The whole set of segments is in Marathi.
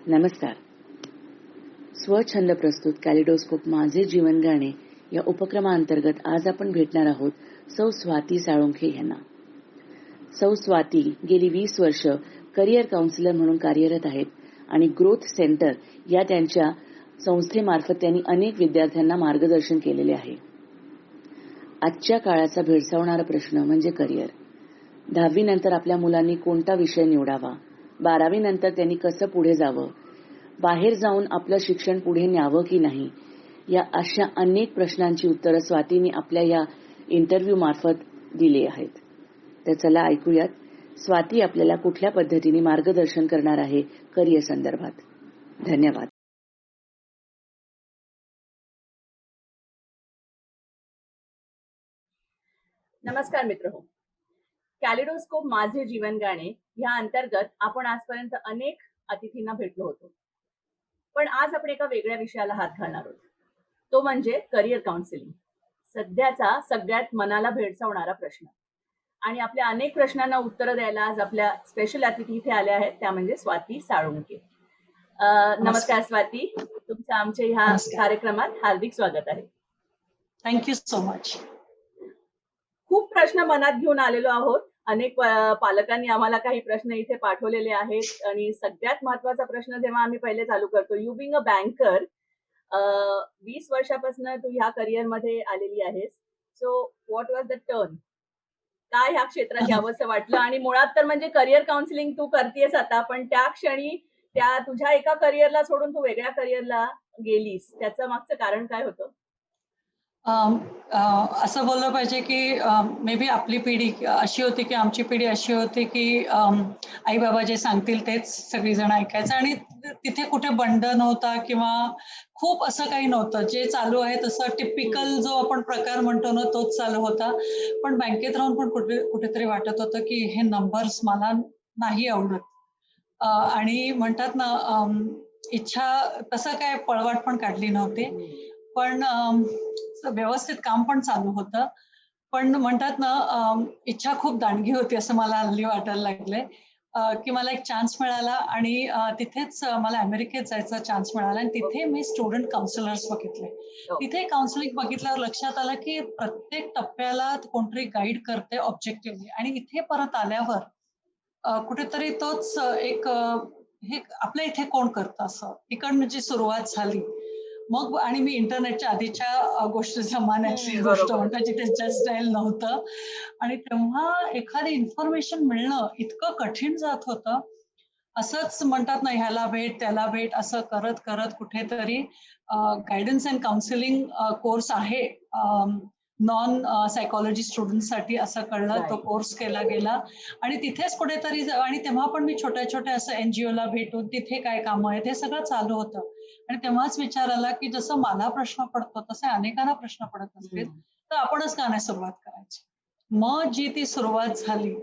नमस्कार. स्वछंद प्रस्तुत कॅलिडोस्कोप माझे जीवन गाणे या उपक्रमाअंतर्गत आज आपण भेटणार आहोत सौ स्वाती साळुंखे यांना. सौ स्वाती गेली 20 वर्ष करिअर काउन्सिलर म्हणून कार्यरत आहेत आणि ग्रोथ सेंटर या त्यांच्या संस्थेमार्फत त्यांनी अनेक विद्यार्थ्यांना मार्गदर्शन केलेले आहे. आजच्या काळाचा भेडसावणारा प्रश्न म्हणजे करिअर. 10वी नंतर आपल्या मुलांनी कोणता विषय निवडावा, 12वी नंतर त्यांनी कसं पुढे जावं, बाहेर जाऊन आपलं शिक्षण पुढे न्यावं की नाही, या अशा अनेक प्रश्नांची उत्तरं स्वातींनी आपल्या या इंटरव्ह्यू मार्फत दिली आहेत. तर चला ऐकूयात स्वाती आपल्याला कुठल्या पद्धतीने मार्गदर्शन करणार आहे करिअर संदर्भात. धन्यवाद. नमस्कार मित्रहो. कॅलिडोस्कोप माझे जीवन गाणे ह्या अंतर्गत आपण आजपर्यंत अनेक अतिथींना भेटलो होतो, पण आज आपण एका वेगळ्या विषयाला हात घालणार आहोत. तो म्हणजे करिअर काउन्सिलिंग, सध्याचा सगळ्यात मनाला भेडसावणारा प्रश्न. आणि आपल्या अनेक प्रश्नांना उत्तर द्यायला आज आपल्या स्पेशल अतिथी इथे आल्या आहेत, त्या म्हणजे स्वाती साळुंखे. नमस्कार स्वाती, तुमचं आमच्या ह्या कार्यक्रमात हार्दिक स्वागत आहे. Thank you so much. खूप प्रश्न मनात घेऊन आलेलो आहोत. अनेक पालकांनी आम्हाला काही प्रश्न इथे पाठवलेले आहेत आणि सगळ्यात महत्वाचा प्रश्न जेव्हा आम्ही पहिले चालू करतो, यू बिंग अ बँकर, 20 वर्षापासून तू ह्या करिअर मध्ये आलेली आहेस. So what was the turn? काय ह्या क्षेत्रात यावंसं वाटलं? आणि मुळात तर म्हणजे करिअर काउन्सिलिंग तू करतेस आता, पण त्या क्षणी त्या तुझ्या एका करिअरला सोडून तू वेगळ्या करिअरला गेलीस, त्याचं मागचं कारण काय होतं? असं बोललं पाहिजे की मे बी आपली पिढी अशी होती की आमची पिढी अशी होती की आई बाबा जे सांगतील तेच सगळीजण ऐकायचं आणि तिथे कुठे बंधन नव्हता किंवा खूप असं काही नव्हतं. जे चालू आहे तसं टिपिकल जो आपण प्रकार म्हणतो ना तोच चालू होता. पण बँकेत राहून पण कुठेतरी वाटत होतं की हे नंबर्स मला नाही आवडत. आणि म्हणतात ना इच्छा तसं काय पळवाट पण काढली नव्हती, पण व्यवस्थित काम पण चालू होतं. पण म्हणतात ना इच्छा खूप दांडगी होती असं मला हल्ली वाटायला लागले की मला एक चान्स मिळाला आणि तिथेच मला अमेरिकेत जायचा चान्स मिळाला आणि तिथे मी स्टुडंट काउन्सिलर्स बघितले. तिथे काउन्सिलिंग बघितल्यावर लक्षात आलं की प्रत्येक टप्प्याला कोणतरी गाईड करते ऑब्जेक्टिव्हली आणि इथे परत आल्यावर कुठेतरी तोच एक हे आपल्या इथे कोण करतं असं इकडनं जी सुरुवात झाली. मग आणि मी इंटरनेटच्या आधीच्या गोष्टी जमान्यातली गोष्ट म्हणतो जिथे जस्ट डायल नव्हतं आणि तेव्हा एखादी इन्फॉर्मेशन मिळणं इतकं कठीण जात होतं. असंच म्हणतात ना ह्याला भेट त्याला भेट असं करत करत कुठेतरी गायडन्स अँड काउन्सिलिंग कोर्स आहे नॉन सायकॉलॉजी स्टुडंटसाठी असं कळलं. तो कोर्स केला गेला आणि तिथेच कुठेतरी आणि तेव्हा पण मी छोट्या छोट्या असं NGOला भेटून तिथे काय कामं आहेत हे सगळं चालू होतं. आणि तेव्हाच विचार आला की जसं मला प्रश्न पडतो तसे अनेकांना प्रश्न पडत असतील तर आपणच का नाही सुरुवात करायची. मग जी ती सुरुवात झाली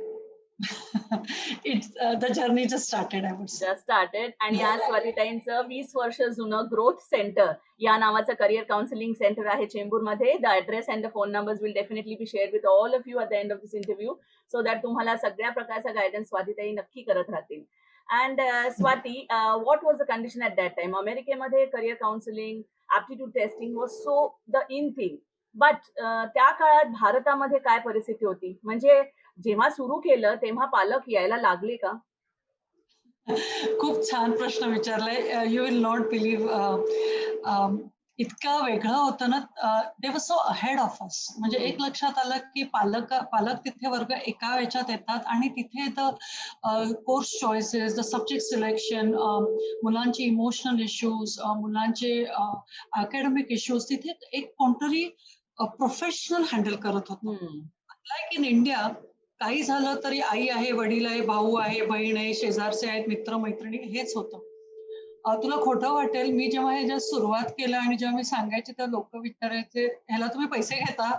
द जर्नी जस्ट स्टार्टेड. आणि आज स्वातीताईंचं 20 वर्ष जुनं ग्रोथ सेंटर या नावाचं करिअर काउन्सिलिंग सेंटर आहे चेंबूरमध्ये. The address and the phone numbers will definitely be share with all of you at the end of this interview, so that तुम्हाला सगळ्या प्रकारचा गायडन्स स्वातीताई नक्की करत राहतील. And Swati, what was the condition at that time? अमेरिकेमध्ये career counselling, aptitude testing was so the in thing. But त्या काळात भारतामध्ये काय परिस्थिती होती? म्हणजे जेव्हा सुरू केलं तेव्हा पालक यायला लागले का? खूप छान प्रश्न विचारलाय. यू विल नॉट बिलीव्ह इतकं वेगळं होतं ना. दे वर सो अहेड ऑफ अस. म्हणजे एक लक्षात आलं की पालक तिथे वर्ग एका वेळच्यात येतात आणि तिथे course choices, the subject selection, मुलांचे इमोशनल इश्यूज, मुलांचे अकॅडमिक इश्यूज तिथे एक कोणतरी प्रोफेशनल हँडल करत होतं. लाईक इन इंडिया काही झालं तरी आई आहे, वडील आहे, भाऊ आहे, बहीण आहे, शेजारचे आहेत, मित्र मैत्रिणी हेच होतं. तुला खोटं वाटेल, मी जेव्हा हे जस्ट सुरुवात केलं आणि जेव्हा मी सांगायचे तर लोक विचारायचे ह्याला तुम्ही पैसे घेता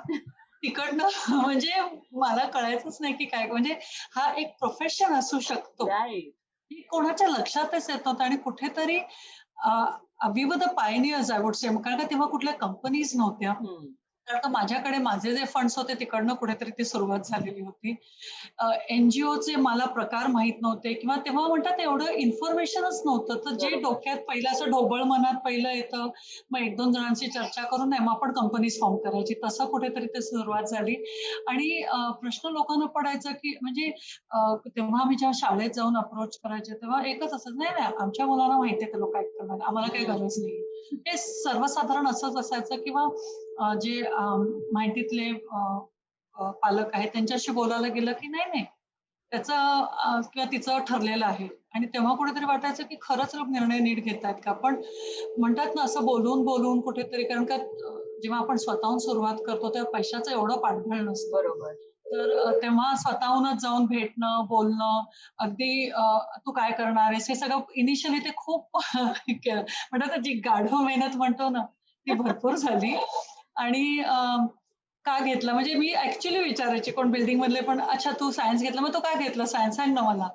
तिकडनं. म्हणजे मला कळायचंच नाही की काय म्हणजे हा एक प्रोफेशन असू शकतो ही कोणाच्या लक्षातच येत नव्हतं. आणि कुठेतरी we were the pioneers I would say, कारण का तेव्हा कुठल्या कंपनीज नव्हत्या. कारण का माझ्याकडे माझे जे फंड्स होते तिकडनं कुठेतरी ती सुरुवात झालेली होती. एनजीओचे मला प्रकार माहित नव्हते किंवा तेव्हा म्हणतात एवढं इन्फॉर्मेशनच नव्हतं. तर जे बरोबर. डोक्यात पहिलं असं ढोबळ मनात पहिलं येतं, मग 1-2 जणांशी चर्चा करून नाही मग आपण कंपनीज फॉर्म करायची. तसं कुठेतरी ते सुरुवात झाली आणि प्रश्न लोकांना पडायचा की म्हणजे तेव्हा आम्ही जेव्हा शाळेत जाऊन अप्रोच करायचे तेव्हा एकच असायचं, "नाही, नाही, आमच्या मुलांना माहिती आहे ते लोकं ॲक्ट करणार. आम्हाला काही हम्म. गरज नाही." हे सर्वसाधारण असंच असायचं किंवा जे माहितीतले पालक आहेत त्यांच्याशी बोलायला गेलं की नाही, नाही, त्याचं किंवा तिचं ठरलेलं आहे आणि तेव्हा कुठेतरी वाटायचं की खरंच लोक निर्णय नीट घेतायत का? पण म्हणतात ना असं बोलून कुठेतरी कारण का जेव्हा आपण स्वतःहून सुरुवात करतो तेव्हा पैशाचं एवढं पाठबळ नसतं. बरोबर. तर तेव्हा स्वतःहूनच जाऊन भेटणं, बोलणं, अगदी तू काय करणार आहेस? हे सगळं इनिशियली ते खूप म्हणतात ना जी गाढव मेहनत म्हणतो ना, ती भरपूर झाली आणि का घेतलं? म्हणजे मी ॲक्चुअली विचारायचे कोण बिल्डिंगमधले पण, "अच्छा तू सायन्स घेतलं, मग तू का घेतलं सायन्स? सांग ना मला."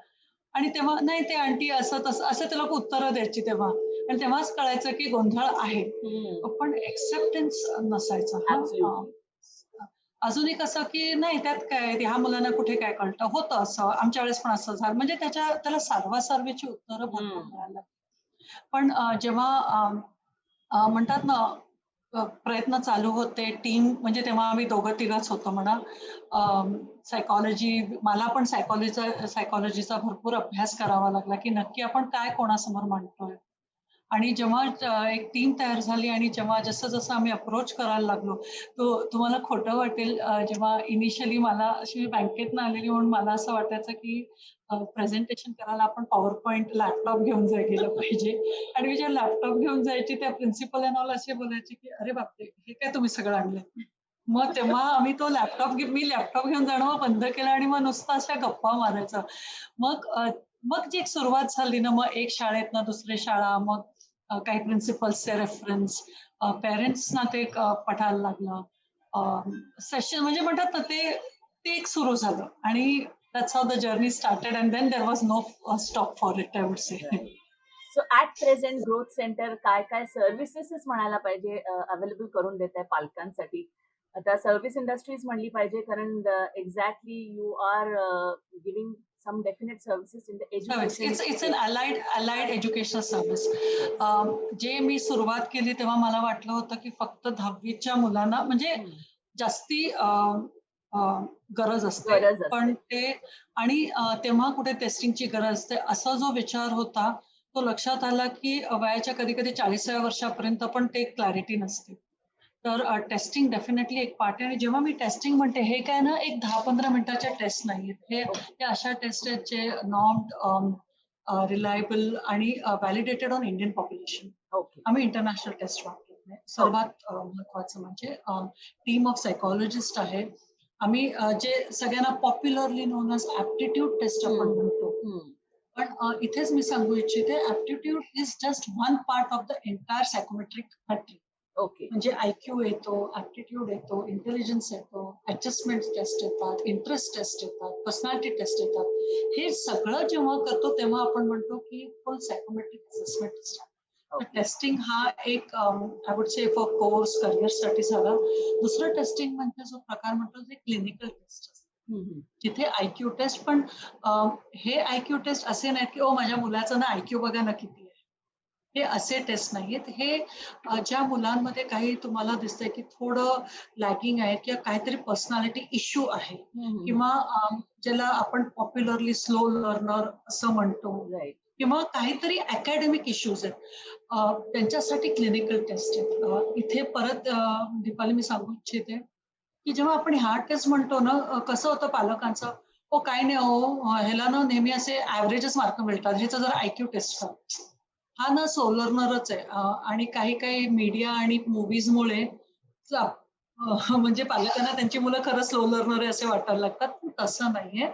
आणि तेव्हा, "नाही ते आंटी असं तसं" असे ते लोकं उत्तरं द्यायची तेव्हा. आणि तेव्हाच कळायचं की गोंधळ आहे. हम्म. पण एक्सेप्टन्स नसायचा हां. ऍब्सोल्युटली. अजूनही कसं की नाही त्यात काय, ह्या मुलांना कुठे काय कळतं, होतं असं, आमच्या वेळेस पण असं झालं. म्हणजे त्याला सारवासारवीची उत्तरं भरपूर हम्म. मिळायला लागली. पण जेव्हा म्हणतात ना प्रयत्न चालू होते, टीम म्हणजे तेव्हा आम्ही दोघं-तिघंच होतो म्हणा. सायकॉलॉजी मला पण सायकॉलॉजीचा भरपूर अभ्यास करावा लागला, की नक्की आपण काय कोणासमोर मांडतोय. आणि जेव्हा एक टीम तयार झाली आणि जेव्हा जसं-जसं आम्ही अप्रोच करायला लागलो, तुम्हाला खोटं वाटेल जेव्हा इनिशियली मला अशी मी बँकेतनं आलेली म्हणून मला असं वाटायचं, की प्रेझेंटेशन करायला आपण पॉवरपॉइंट लॅपटॉप घेऊन गेलं पाहिजे आणि मी जेव्हा लॅपटॉप घेऊन जायची त्या प्रिन्सिपल एंड ऑल असे बोलायचे, की "अरे बापरे! हे काय तुम्ही सगळं आणलंय?" मग तेव्हा आम्ही तो मी लॅपटॉप घेऊन जाणं मग बंद केलं आणि मग नुसतं अशा गप्पा मारायचं. मग मग जी एक सुरुवात झाली ना, मग एक शाळेतनं दुसरी शाळा, मग काही प्रिन्सिपल्सचे रेफरन्स, पेरेंट्सना ते पटायला लागलं. सेशन म्हणजे म्हणतात ना, ते ते एक सुरू झालं आणि that's how the journey started and then there was no stop for it I would say. Right. So at present growth centre काय काय सर्व्हिसेस म्हणायला पाहिजे अवेलेबल करून देत आहे पालकांसाठी? आता सर्व्हिस इंडस्ट्रीज म्हणली पाहिजे कारण exactly you are giving some definite services in the service. Education it's an allied educational service. Yes. जे मी सुरुवात केली तेव्हा मला वाटलं होतं, की फक्त 10वीच्या मुलांना म्हणजे जास्ती अ, गरज असते. गरज असते. पण ते आणि तेव्हा कुठे टेस्टिंगची गरज असते. असा जो विचार होता, तो लक्षात आला, की वयाच्या कधी-कधी 40व्या वर्षापर्यंत पण ते क्लॅरिटी नसते. तर टेस्टिंग डेफिनेटली एक पार्ट आहे आणि जेव्हा मी टेस्टिंग म्हणते, हे काय ना एक 10-15 मिनिटाच्या टेस्ट नाहीयेत. हे अशा टेस्ट आहेत जे नॉर्म्ड, रिलायबल आणि validated on Indian population. Okay. आम्ही इंटरनॅशनल टेस्ट वापरत नाही. सर्वात महत्वाचं म्हणजे टीम ऑफ सायकॉलॉजिस्ट आहे. आम्ही जे सगळ्यांना popularly known as aptitude test आपण म्हणतो. पण इथेच मी सांगू इच्छिते aptitude is just one part of the entire psychometric metric. Okay. म्हणजे IQ येतो, ॲप्टिट्यूड येतो, इंटेलिजन्स येतो, ॲडजस्टमेंट टेस्ट येतात, इंटरेस्ट टेस्ट येतात, पर्सनॅलिटी टेस्ट येतात. हे सगळं जेव्हा करतो तेव्हा आपण म्हणतो की full psychometric assessment test. Testing हा एक I would say for course करिअरसाठी झाला. दुसरं टेस्टिंग म्हणजे जो प्रकार म्हणतो ते क्लिनिकल टेस्ट असते. तिथे IQ टेस्ट पण हे IQ टेस्ट असे नाहीत की माझ्या मुलाचं ना IQ बघा ना किती आहे. हे असे टेस्ट नाहीयेत. हे ज्या मुलांमध्ये काही तुम्हाला दिसतंय की थोडं लॅगिंग आहे किंवा काहीतरी पर्सनॅलिटी इश्यू आहे किंवा ज्याला आपण पॉप्युलरली स्लो लर्नर असं म्हणतो राईट. किंवा काहीतरी अकॅडमिक इश्यूज आहेत त्यांच्यासाठी क्लिनिकल टेस्ट आहेत. इथे परत दीपाली मी सांगू इच्छिते की जेव्हा आपण ह्या टेस्ट म्हणतो ना कसं होतं पालकांचं, "हो काय नाही हो, ह्याला ना नेहमी असे ॲव्हरेजच मार्क मिळतात. ह्याचं जरा IQ टेस्ट करा." हा ना स्लो लर्नरच आहे आणि काही मीडिया आणि मूव्हीजमुळे म्हणजे पालकांना त्यांची मुलं खरंच स्लो लर्नर आहे असे वाटायला लागतात. पण तसं नाहीये.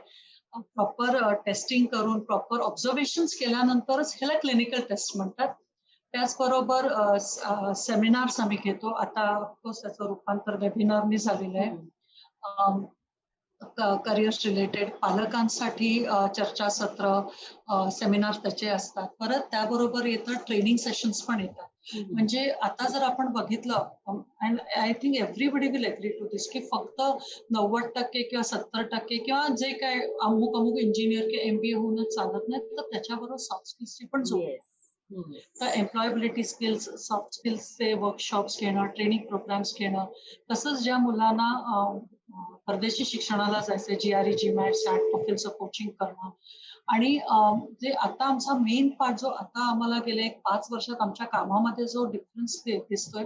प्रॉपर टेस्टिंग करून प्रॉपर ऑब्झर्वेशन्स केल्यानंतरच ह्याला क्लिनिकल टेस्ट म्हणतात. त्याचबरोबर सेमिनार्स आम्ही घेतो. आता ऑफकोर्स त्याचं रूपांतर वेबिनारनी झालेलं आहे. करिअर्स रिलेटेड, पालकांसाठी चर्चासत्र, सेमिनार त्याचे असतात. परत त्याबरोबर येतं ट्रेनिंग सेशन्स पण येतात. म्हणजे आता जर आपण बघितलं, and I think everybody will agree to this, की फक्त 90% किंवा 70% किंवा जे काय अमुक अमुक इंजिनियर किंवा MBA होऊनच चालत नाही, तर त्याच्याबरोबर सॉफ्ट स्किल्सची पण जोड. तर एम्प्लॉयबिलिटी स्किल्स, सॉफ्ट स्किल्सचे वर्कशॉप्स घेणं, ट्रेनिंग प्रोग्राम्स घेणं, तसंच ज्या मुलांना परदेशी शिक्षणाला जायचे, GRE, GMAT, SAT, TOEFLचं कोचिंग करणं. आणि जे आता आमचा मेन पार्ट जो आता आम्हाला गेल्या 5 वर्षात आमच्या कामामध्ये जो डिफरन्स दिसतोय,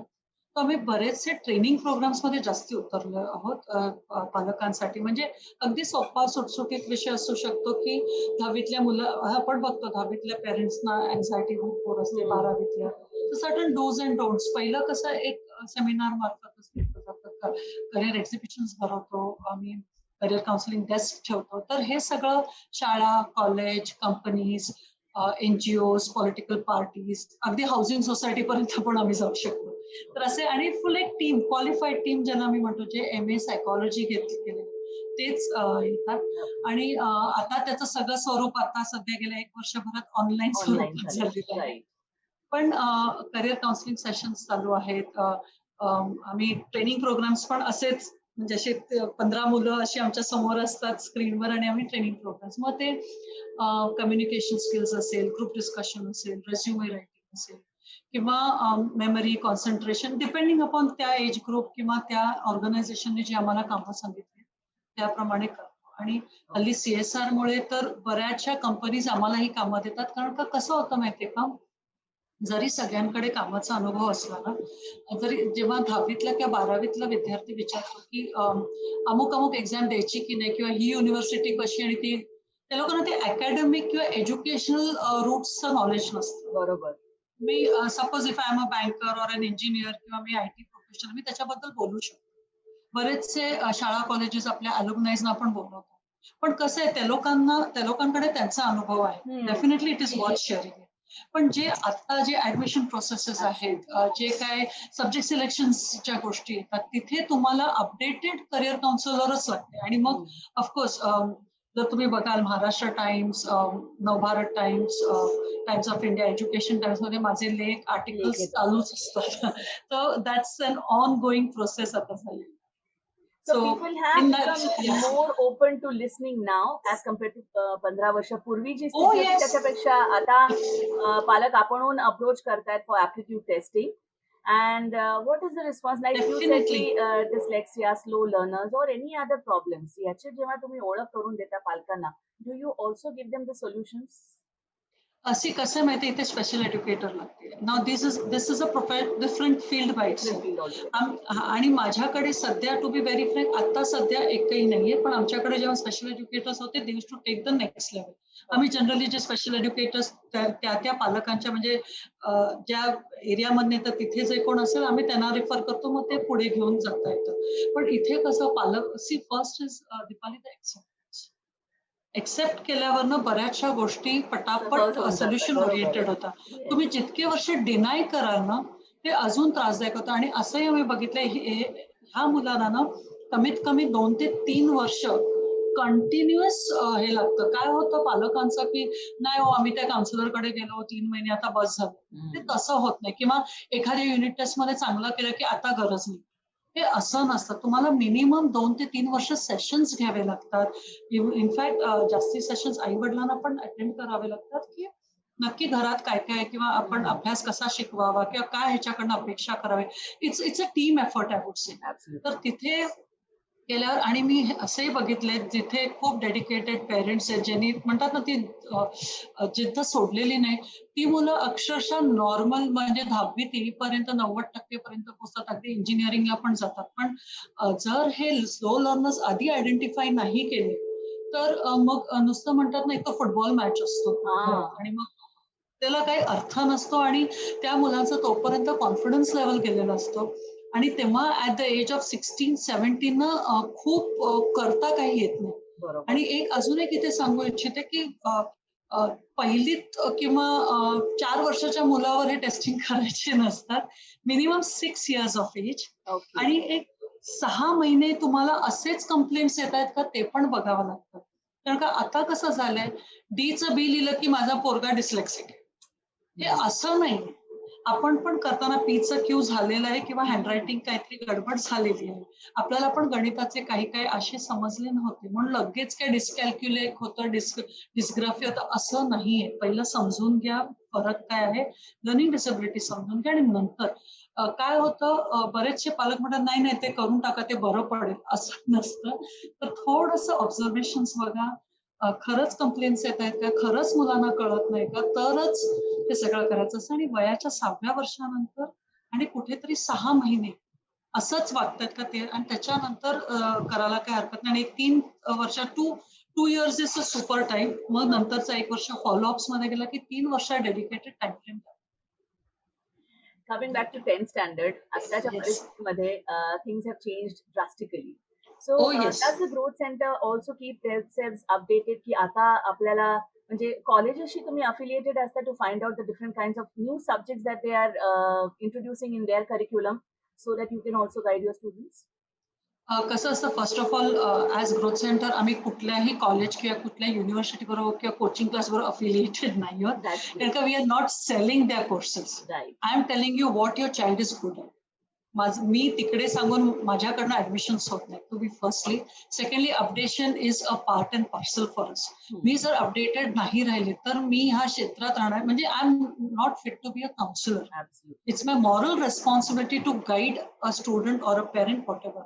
तो आम्ही बरेचसे ट्रेनिंग प्रोग्राम्स मध्ये जास्ती उतरलो आहोत पालकांसाठी. म्हणजे अगदी सोपा सुटसुटीत विषय असू शकतो, की 10वीतल्या मुलं आपण बघतो 10वीतल्या पेरेंट्सना अँझायटी भरपूर असते, 12वीतल्या. तर सर्टन डूज अँड डोंट्स. पहिलं कसं एक सेमिनार मार्फतच घेतलं जातं, करिअर एक्झिबिशन्स भरवतो आम्ही, करिअर काउन्सिलिंग डेस्क ठेवतो. तर हे सगळं शाळा, कॉलेज, कंपनीज, NGOज, पॉलिटिकल पार्टीज, अगदी हाऊसिंग सोसायटी पर्यंत पण आम्ही जाऊ शकतो. तर असे आणि फुल एक टीम, क्वालिफाईड टीम ज्यांना आम्ही म्हणतो, जे MA सायकॉलॉजी केले तेच येतात. आणि आता त्याचं सगळं स्वरूप आता सध्या गेल्या 1 वर्षभरात ऑनलाईन स्वरूपात झालेलं आहे. पण करिअर काउन्सिलिंग सेशन्स चालू आहेत. आम्ही ट्रेनिंग प्रोग्राम्स पण असेच, म्हणजे असे 15 मुलं अशी आमच्या समोर असतात स्क्रीनवर आणि आम्ही ट्रेनिंग प्रोग्राम्स. मग ते कम्युनिकेशन स्किल्स असेल, ग्रुप डिस्कशन असेल, रेझ्युमे रायटिंग असेल, किंवा मेमरी, कॉन्सन्ट्रेशन, डिपेंडिंग अपॉन त्या एज ग्रुप किंवा त्या ऑर्गनायझेशनने जी आम्हाला कामं सांगितली त्याप्रमाणे करतो. आणि हल्ली CSR मुळे तर बऱ्याचशा कंपनीज आम्हालाही कामं देतात. कारण का कसं होतं माहितीये का, जरी सगळ्यांकडे कामाचा अनुभव असला ना, जरी जेव्हा 10वीतला किंवा 12वीतला विद्यार्थी विचारतो, की अमुक अमुक एक्झाम द्यायची की नाही, किंवा ही युनिव्हर्सिटी कशी, आणि ती त्या लोकांना ते अकॅडमिक किंवा एज्युकेशनल रूट्सचं नॉलेज नसतं. बरोबर. मी suppose if I am a banker or an engineer किंवा मी IT प्रोफेशनल, मी त्याच्याबद्दल बोलू शकतो. बरेचसे शाळा कॉलेजेस आपल्या अल्युमनाईजना आपण बोलवतो. पण कसं आहे, त्या लोकांकडे त्यांचा अनुभव आहे. Definitely it is worth sharing. पण जे आता जे ऍडमिशन प्रोसेसेस आहेत, जे काय सब्जेक्ट सिलेक्शनच्या गोष्टी येतात, तिथे तुम्हाला अपडेटेड करिअर काउन्सिलरच लागते. आणि मग ऑफकोर्स जर तुम्ही बघाल Maharashtra times, Navbharat times, times of India, education times मध्ये माझे लेख, आर्टिकल्स चालूच असतात. तर that's an ongoing process आता झाली. So people have become more open to listening now as compared to 15 वर्षापूर्वी जी स्थिती होती त्याच्यापेक्षा आता पालक आपणहून अप्रोच करतायत for aptitude testing. And what is the response? Like you said, dyslexia, slow learners, or any other problems. याचे जेव्हा तुम्ही ओळख करून देता पालकांना, do you also give them the solutions? अशी कसं माहिती, इथे स्पेशल एज्युकेटर लागते. Now this is a different field by आणि माझ्याकडे सध्या, टू बी व्हेरी फ्रँक, आता सध्या एकही नाहीये. पण आमच्याकडे जेव्हा स्पेशल एज्युकेटर्स होते, they used to take the next level. आम्ही जनरली जे स्पेशल एज्युकेटर्स त्या पालकांच्या, म्हणजे ज्या एरियामध्ये तर तिथे जे कोण असेल, आम्ही त्यांना रेफर करतो, मग ते पुढे घेऊन जाता येतं. पण इथे कसं पालक, first is Deepali, the accept केल्यावरनं बऱ्याचशा गोष्टी पटापट सोल्युशन ओरिएंटेड होता. तुम्ही जितके वर्ष डिनाय कराल ना, ते अजून त्रासदायक होतं. आणि असंही आम्ही बघितलंय, ह्या मुलांना ना कमीत कमी 2 ते 3 वर्ष कंटिन्युअस हे लागतं. काय होतं पालकांचं, की नाही हो, आम्ही त्या काउन्सिलरकडे गेलो 3 महिने, आता बस झालं. ते तसं होत नाही. किंवा एखाद्या युनिट टेस्ट मध्ये चांगलं केलं की आता गरज नाही, हे असं नसतं. तुम्हाला मिनिमम 2 ते 3 वर्ष सेशन्स घ्यावे लागतात. इनफॅक्ट जास्ती सेशन्स आई वडिलांना पण अटेंड करावे लागतात, की नक्की घरात काय काय, किंवा आपण अभ्यास कसा शिकवावा, किंवा काय ह्याच्याकडनं अपेक्षा करावी. It's a team effort, I would से. तर तिथे केल्यावर, आणि मी असंही बघितलंय जिथे खूप डेडिकेटेड पेरेंट्स आहेत, ज्यांनी म्हणतात ना, ती जिद्द सोडलेली नाही, ती मुलं अक्षरशः नॉर्मल, म्हणजे 10वी पर्यंत 90% पर्यंत पोहोचतात. अगदी इंजिनिअरिंगला पण जातात. पण जर हे स्लो लर्नर्स आधी आयडेंटिफाय नाही केले, तर मग नुसतं म्हणतात ना, एक फुटबॉल मॅच असतो आणि मग त्याला काही अर्थ नसतो. आणि त्या मुलांचा तोपर्यंत कॉन्फिडन्स लेवल गेलेला असतो. आणि तेव्हा ऍट द एज ऑफ 16-17 खूप करता काही येत नाही. आणि एक अजून एक इथे सांगू इच्छिते, की पहिलीत किंवा 4 वर्षाच्या मुलावर हे टेस्टिंग करायचे नसतात. Minimum 6 years of age. आणि एक 6 महिने तुम्हाला असेच कंप्लेंट्स येत आहेत का ते पण बघावं लागतं. कारण का आता कसं झालंय, डीचं बी लिहिलं की माझा पोरगा डिस्लेक्सिक आहे. हे असं नाही. आपण पण करताना पीचं क्यू झालेलं आहे किंवा हँडरायटिंग काहीतरी गडबड झालेली आहे. आपल्याला पण गणिताचे काही काही असे समजले नव्हते म्हणून लगेच काय डिस्कॅल्क्युलेट होतं, डिस्ग्राफी होतं असं नाहीये. पहिलं समजून घ्या फरक काय आहे, लर्निंग डिसेबिलिटी समजून घ्या आणि नंतर काय होतं, बरेचसे पालक म्हणतात नाही नाही ते करून टाका ते बरं पडेल, असं नसतं. तर थोडंसं ऑब्झर्वेशन बघा, खरंच कंप्लेंट्स येत आहेत का, खरंच मुलांना कळत नाही का, तरच हे सगळं करायचं असतं. आणि वयाच्या 6व्या वर्षानंतर आणि कुठेतरी 6 महिने असंच वागतात का ते, आणि त्याच्यानंतर करायला काही हरकत नाही. आणि 3 वर्ष two years is a super time. मग नंतरचा 1 वर्ष फॉलोअप्स मध्ये गेला की 3 वर्ष dedicated time frame. Coming back to 10th standard, आत्ताच्या येस. परिस्थितीमध्ये things have changed drastically. So Oh yes. does the growth center also keep themselves updated की आता आपल्याला म्हणजे कॉलेजेसशी तुम्ही affiliated असता to find out the different kinds of new subjects that they are introducing in their curriculum so that you can also guide your students? कसं असतं, first of all as growth centre आम्ही कुठल्याही कॉलेज किंवा कुठल्या युनिव्हर्सिटी बरोबर किंवा कोचिंग क्लास बरोबर अफिलिएटेड नाही आहोत. That's कारण great. का we are not selling the courses. Right. I am telling you what your child is good at. मी तिकडे सांगून माझ्याकडनं ऍडमिशन्स होत नाही. To be firstly. Secondly, updation is a part and parcel for us. मी जर अपडेटेड नाही राहिले तर मी ह्या क्षेत्रात राहणार म्हणजे I am not fit to be a counsellor. Absolutely. It's my moral responsibility to guide a student or a parent whatever.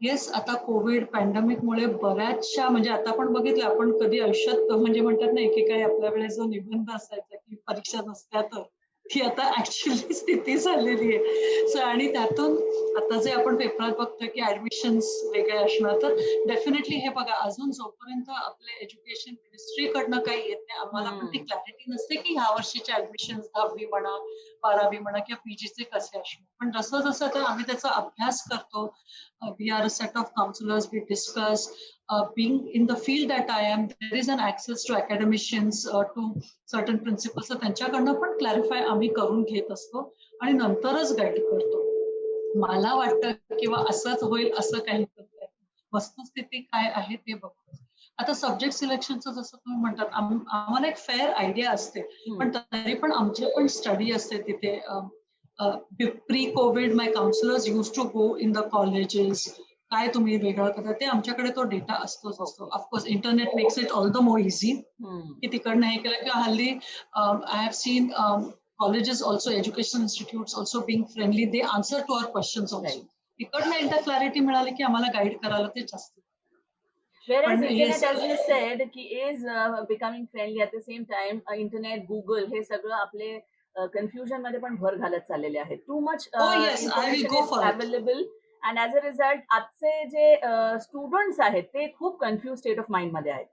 Yes, आता कोविड पॅन्डेमिकमुळे बऱ्याचशा म्हणजे आता आपण बघितलं, आपण कधी आयुष्यात म्हणजे म्हणतात ना एकेकाळी आपल्या वेळेस जो निबंध असायचा की परीक्षा नसत्या तर ती आता ऍक्च्युअली स्थिती झालेली आहे. सो आणि त्यातून आता जे आपण पेपरात बघतोय की ऍडमिशन्स वेगळे असणार, तर डेफिनेटली हे बघा, अजून जोपर्यंत आपल्या एज्युकेशन मिनिस्ट्रीकडनं काही येत नाही, आम्हाला पण ती क्लॅरिटी नसते की ह्या वर्षीच्या ऍडमिशन 10वी म्हणा, 12वी म्हणा किंवा पीजीचे कसे असणार. पण जसं जसं तर आम्ही त्याचा अभ्यास करतो, we are a set of counsellors, we discuss. Being in the field that I am, there is an access to academicians, to certain principles. तर त्यांच्याकडनं पण क्लॅरिफाय आम्ही करून घेत असतो आणि नंतरच गाईड करतो. मला वाटतं किंवा असंच होईल असं काही नाही. वस्तुस्थिती काय आहे ते बघतो. आता सब्जेक्ट सिलेक्शनचं जसं तुम्ही म्हणतात, आम्हाला एक फेअर आयडिया असते, पण तरी पण आमचे पण स्टडी असते तिथे. Pre Covid my counsellors use to go in the colleges. काय तुम्ही वेगळं करता ते आमच्याकडे तो डेटा असतोच असतो. Of course internet makes it all the more easy की तिकडनं हे केलं किंवा हल्ली I have seen colleges also, education institutes also being friendly, they answer to our questions also. Right. तिकडनं एकदा क्लॅरिटी मिळाली की आम्हाला गाईड करायला ते जास्त. Whereas पण internet, yes, as you said, की is becoming friendly at the same time. Internet, Google हे सगळं आपले कन्फ्युजन मध्ये पण भर घालत चाललेले आहेत. Too much oh yes, I will information go is for it. available and as a result आजचे जे स्टुडंट्स आहेत ते खूप कन्फ्युज स्टेट ऑफ माइंड मध्ये आहेत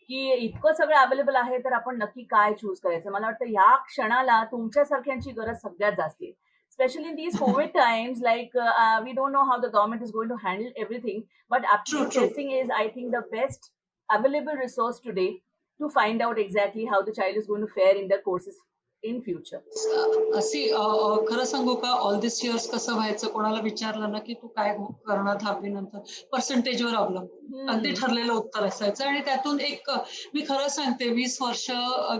की इतकं सगळं अवेलेबल आहे तर आपण नक्की काय चूज करायचं. मला वाटतं या क्षणाला तुमच्यासारख्यांची गरज सगळ्यात जास्त आहे. Especially in these COVID times, like we don't know how the government is going to handle everything, but aptitude True. testing is, I think, the best available resource today to find out exactly how the child is going to fare in their courses in future. अशी खरं सांगू का, ऑल दिस इयर्स कसं व्हायचं, कोणाला विचारलं ना की तू काय करणार 10वी नंतर, पर्सेंटेजवर अवलंबून अगदी ठरलेलं उत्तर असायचं. आणि त्यातून एक मी खरं सांगते, 20 वर्ष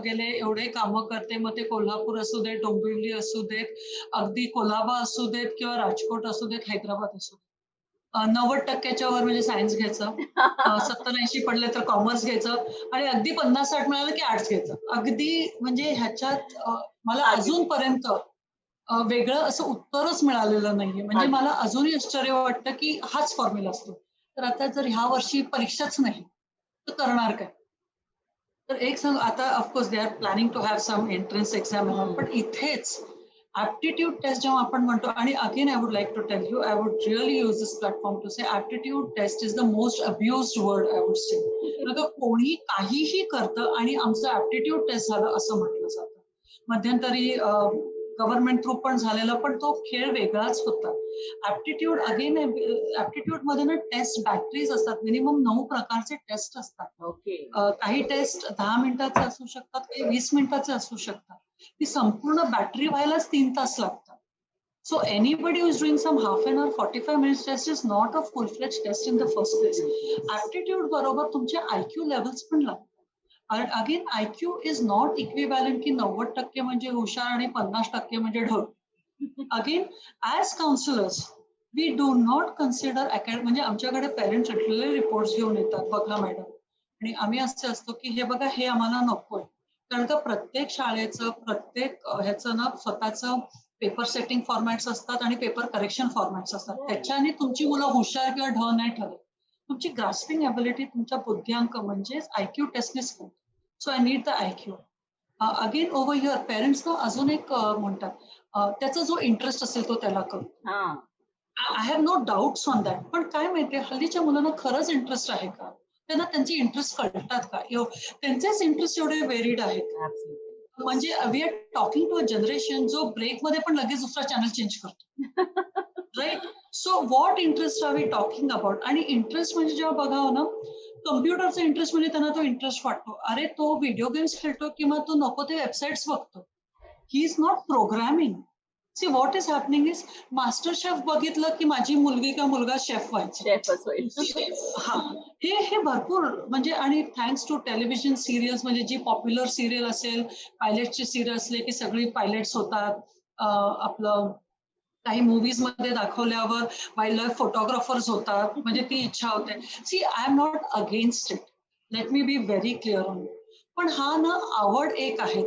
गेले, एवढे कामं करते, मग ते कोल्हापूर असू देत, डोंबिवली असू देत, अगदी कोल्हाबा असू देत किंवा राजकोट असू देत, हैदराबाद असू देत, 90% वर म्हणजे सायन्स घ्यायचं, 70-80 पडले तर कॉमर्स घ्यायचं आणि अगदी 50-60 मिळालं की आर्ट्स घ्यायचं. अगदी म्हणजे ह्याच्यात मला अजूनपर्यंत वेगळं असं उत्तरच मिळालेलं नाहीये. म्हणजे मला अजूनही आश्चर्य वाटतं की हाच फॉर्म्युला असतो. तर आता जर ह्या वर्षी परीक्षाच नाही तर करणार काय? तर एक सांग, आता of course they are planning to have some entrance exam, पण इथेच ऍप्टिट्यूड टेस्ट जेव्हा आपण म्हणतो, आणि again I would like to tell you, I would really use this platform to say aptitude test is the most abused word I would say. कोणी काहीही करतं आणि आमचं ऍप्टिट्यूड टेस्ट झालं असं म्हटलं जातं. मध्यंतरी गव्हर्नमेंट थ्रू पण झालेला, पण तो खेळ वेगळाच होता. ऍप्टिट्यूड अगेन, ऍप्टिट्यूड मध्ये ना टेस्ट बॅटरीज असतात, मिनिमम 9 प्रकारचे टेस्ट असतात. ओके. काही टेस्ट 10 मिनिटाचे असू शकतात, काही 20 मिनिटाचे असू शकतात. ती संपूर्ण बॅटरी व्हायलाच 3 तास लागतात. So anybody who is doing some half an hour, 45 minutes test is not a full-fledged test in the first place. Aptitude बरोबर तुमचे IQ levels पण लागतात. And again, IQ is not equivalent की 90% म्हणजे हुशार आणि 50% म्हणजे ढ. Again, as counselors, we do not consider म्हणजे आमच्याकडे पेरेंट्स रेग्युलर रिपोर्ट्स घेऊन येतात, बघा मॅडम, आणि आम्ही असे असतो की हे बघा हे आम्हाला नकोय, कारण का प्रत्येक शाळेचं प्रत्येक ह्याचं ना स्वतःचं पेपर सेटिंग फॉर्मॅट्स असतात आणि पेपर करेक्शन फॉर्मॅट्स असतात. त्याच्याने तुमची मुलं हुशार किंवा ढ नाही ठरत. तुमची ग्रास्पिंग ॲबिलिटी, तुमचा बुद्ध्यांक म्हणजेच IQ टेस्टनेच करतो. So I need the IQ. Again over here parents ना अजून एक म्हणतात, त्याचा जो इंटरेस्ट असेल तो त्याला करू. I have no doubts on that. पण काय माहितीये, हल्लीच्या मुलांना खरंच इंटरेस्ट आहे का? त्यांना त्यांचे इंटरेस्ट कळतात का? त्यांचेच इंटरेस्ट एवढे व्हेरिड आहेत. म्हणजे we are talking to a generation जो ब्रेक मध्ये पण लगेच दुसरा चॅनल चेंज करतो. Right. So what interest are we talking about? आणि इंटरेस्ट म्हणजे जेव्हा बघावं ना, कम्प्युटरचा इंटरेस्ट म्हणजे त्यांना तो इंटरेस्ट वाटतो. अरे तो व्हिडिओ गेम्स खेळतो किंवा तो नको ते वेबसाईट्स बघतो. He is not programming. C what is happening is, master chef बघितलं की माझी मुलगी किंवा मुलगा शेफ व्हायचा. हा, हे भरपूर म्हणजे, आणि थँक्स टू टेलिव्हिजन सिरियल्स, म्हणजे जी पॉप्युलर सिरियल असेल, पायलटची सिरियल असले की सगळी पायलट्स होतात. आपलं काही मूवीज मध्ये दाखवल्यावर वाईल्ड लाईफ फोटोग्राफर्स होतात, म्हणजे ती इच्छा होते. See I am not against it, let me be very clear on it. पण हा ना, आवड एक आहे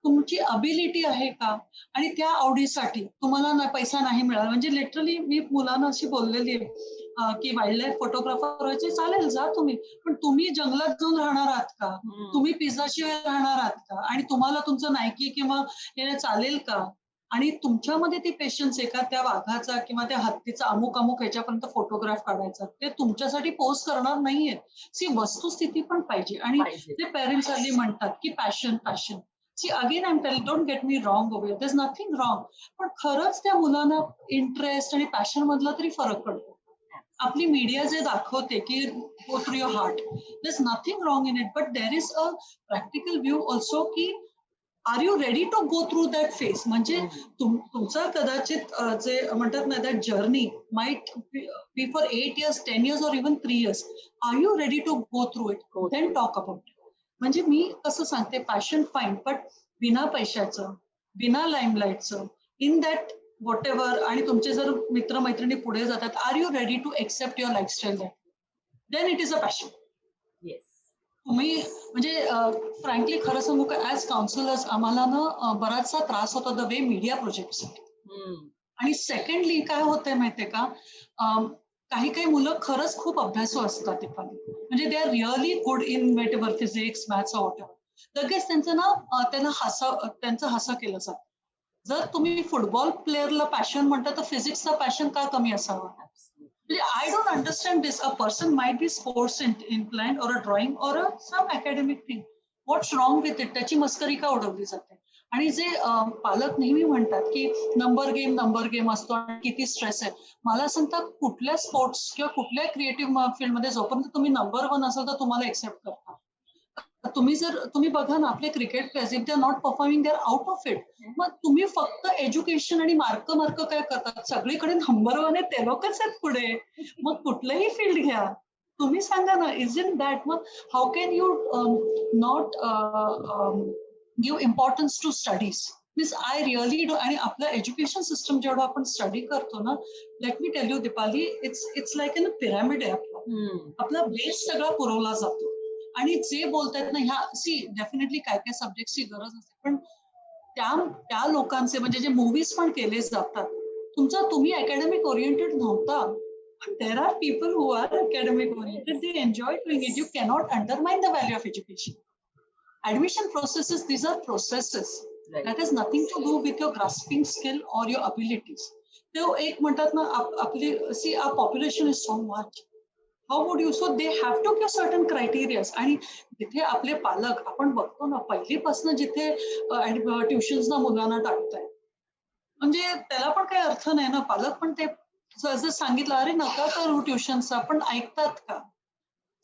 तुमची अबिलिटी आहे का? आणि त्या आवडीसाठी तुम्हाला ना पैसा नाही मिळाला, म्हणजे लिटरली मी मुलांना अशी बोललेली आहे की वाईल्ड लाईफ फोटोग्राफर व्हायचे, चालेल जा तुम्ही, पण तुम्ही जंगलात जाऊन राहणार आहात का? तुम्ही पिझ्झाशिवाय राहणार आहात का? आणि तुम्हाला तुमचं नायकी किंवा हे चालेल का? आणि तुमच्यामध्ये ती पेशन्स आहे का त्या वाघाचा किंवा त्या हत्तीचा अमुक ह्याच्यापर्यंत फोटोग्राफ काढायचा? ते तुमच्यासाठी पोस्ट करणार नाहीये. सी वस्तुस्थिती पण पाहिजे. आणि ते पेरेंट्स हल्ली म्हणतात की passion. See again I am telling, don't get me wrong over, there is nothing wrong. पण खरंच त्या मुलांना इंटरेस्ट आणि पॅशन मधला तरी फरक पडतो. आपली मीडिया जे दाखवते की go through your heart, there is nothing wrong in it, but there is a practical view also की are you ready to go through that phase? म्हणजे तुमचा कदाचित जे म्हणतात ना, that journey might be for 8 years, 10 years or even 3 years. Are you ready to go through it? Then talk about it. म्हणजे मी कसं सांगते, पॅशन फाईन, बट बिना पैशाचं, बिना लाईमलाईटचं, इन दॅट व्हॉट एव्हर. आणि तुमचे जर मित्रमैत्रिणी पुढे जातात, are you ready to accept your lifestyle that? Then it is a passion. तुम्ही म्हणजे फ्रँकली खरं सांगू का, ऍज काउन्सिलर्स आम्हाला ना बराचसा त्रास होतो द वे मीडिया प्रोजेक्ट. आणि सेकंडली काय होतंय माहितीये का, काही मुलं खरंच खूप अभ्यासू असतात, म्हणजे they are really good in वेटेवर फिजिक्स, मॅथ्स वॉट एव्हर. लगेच त्यांचं ना त्यांचं हसं केलं जातं. जर तुम्ही फुटबॉल प्लेअरला पॅशन म्हणता, तर फिजिक्सचा पॅशन का कमी असावा? I don't understand this. A person might be sports inclined or a drawing or some academic thing. What's wrong with it? त्याची मस्करी का उडवली जाते? आणि जे पालक नेहमी म्हणतात की नंबर गेम असतो आणि किती स्ट्रेस आहे. मला सांगता, कुठल्या स्पोर्ट्स किंवा कुठल्या क्रिएटिव्ह फील्डमध्ये जोपर्यंत तुम्ही नंबर 1 असाल तर तुम्हाला एक्सेप्ट करतात. तुम्ही बघा ना, आपले cricket players, if they are not performing, they are out of it. मग तुम्ही फक्त एज्युकेशन आणि मार्क काय करतात? सगळीकडे नंबर 1 आहे, ते लोकच आहेत पुढे. मग कुठलंही फील्ड घ्या, तुम्ही सांगा ना, इज इन दॅट? मग how can you not give importance to studies? Means I really do. आणि आपलं एज्युकेशन सिस्टम जेवढं आपण स्टडी करतो ना, let me tell you Deepali, it's like in a pyramid आहे. आपला बेस सगळा पुरवला जातो. आणि जे बोलतायत ना, ह्या डेफिनेटली काय सब्जेक्टची गरज असते, पण त्या लोकांचे म्हणजे जे मूवीज पण केले जातात, तुम्ही अकॅडमिक ओरिएंटेड नव्हता, पण there are people who are academic oriented, they enjoy doing it. You cannot undermine the value of education. Admission processes, these are processes. That has nothing to do with your grasping skill or your abilities. ते एक म्हणतात ना, आपली our population is so much. How would you? So they have to give certain criteria. आणि जिथे आपले पालक, आपण बघतो ना, पहिलीपासून जिथे ट्युशन्सना मुलांना टाकताय, म्हणजे त्याला पण काही अर्थ नाही ना. पालक पण ते जर सांगितलं, अरे नका करू ट्युशनचा, पण ऐकतात का?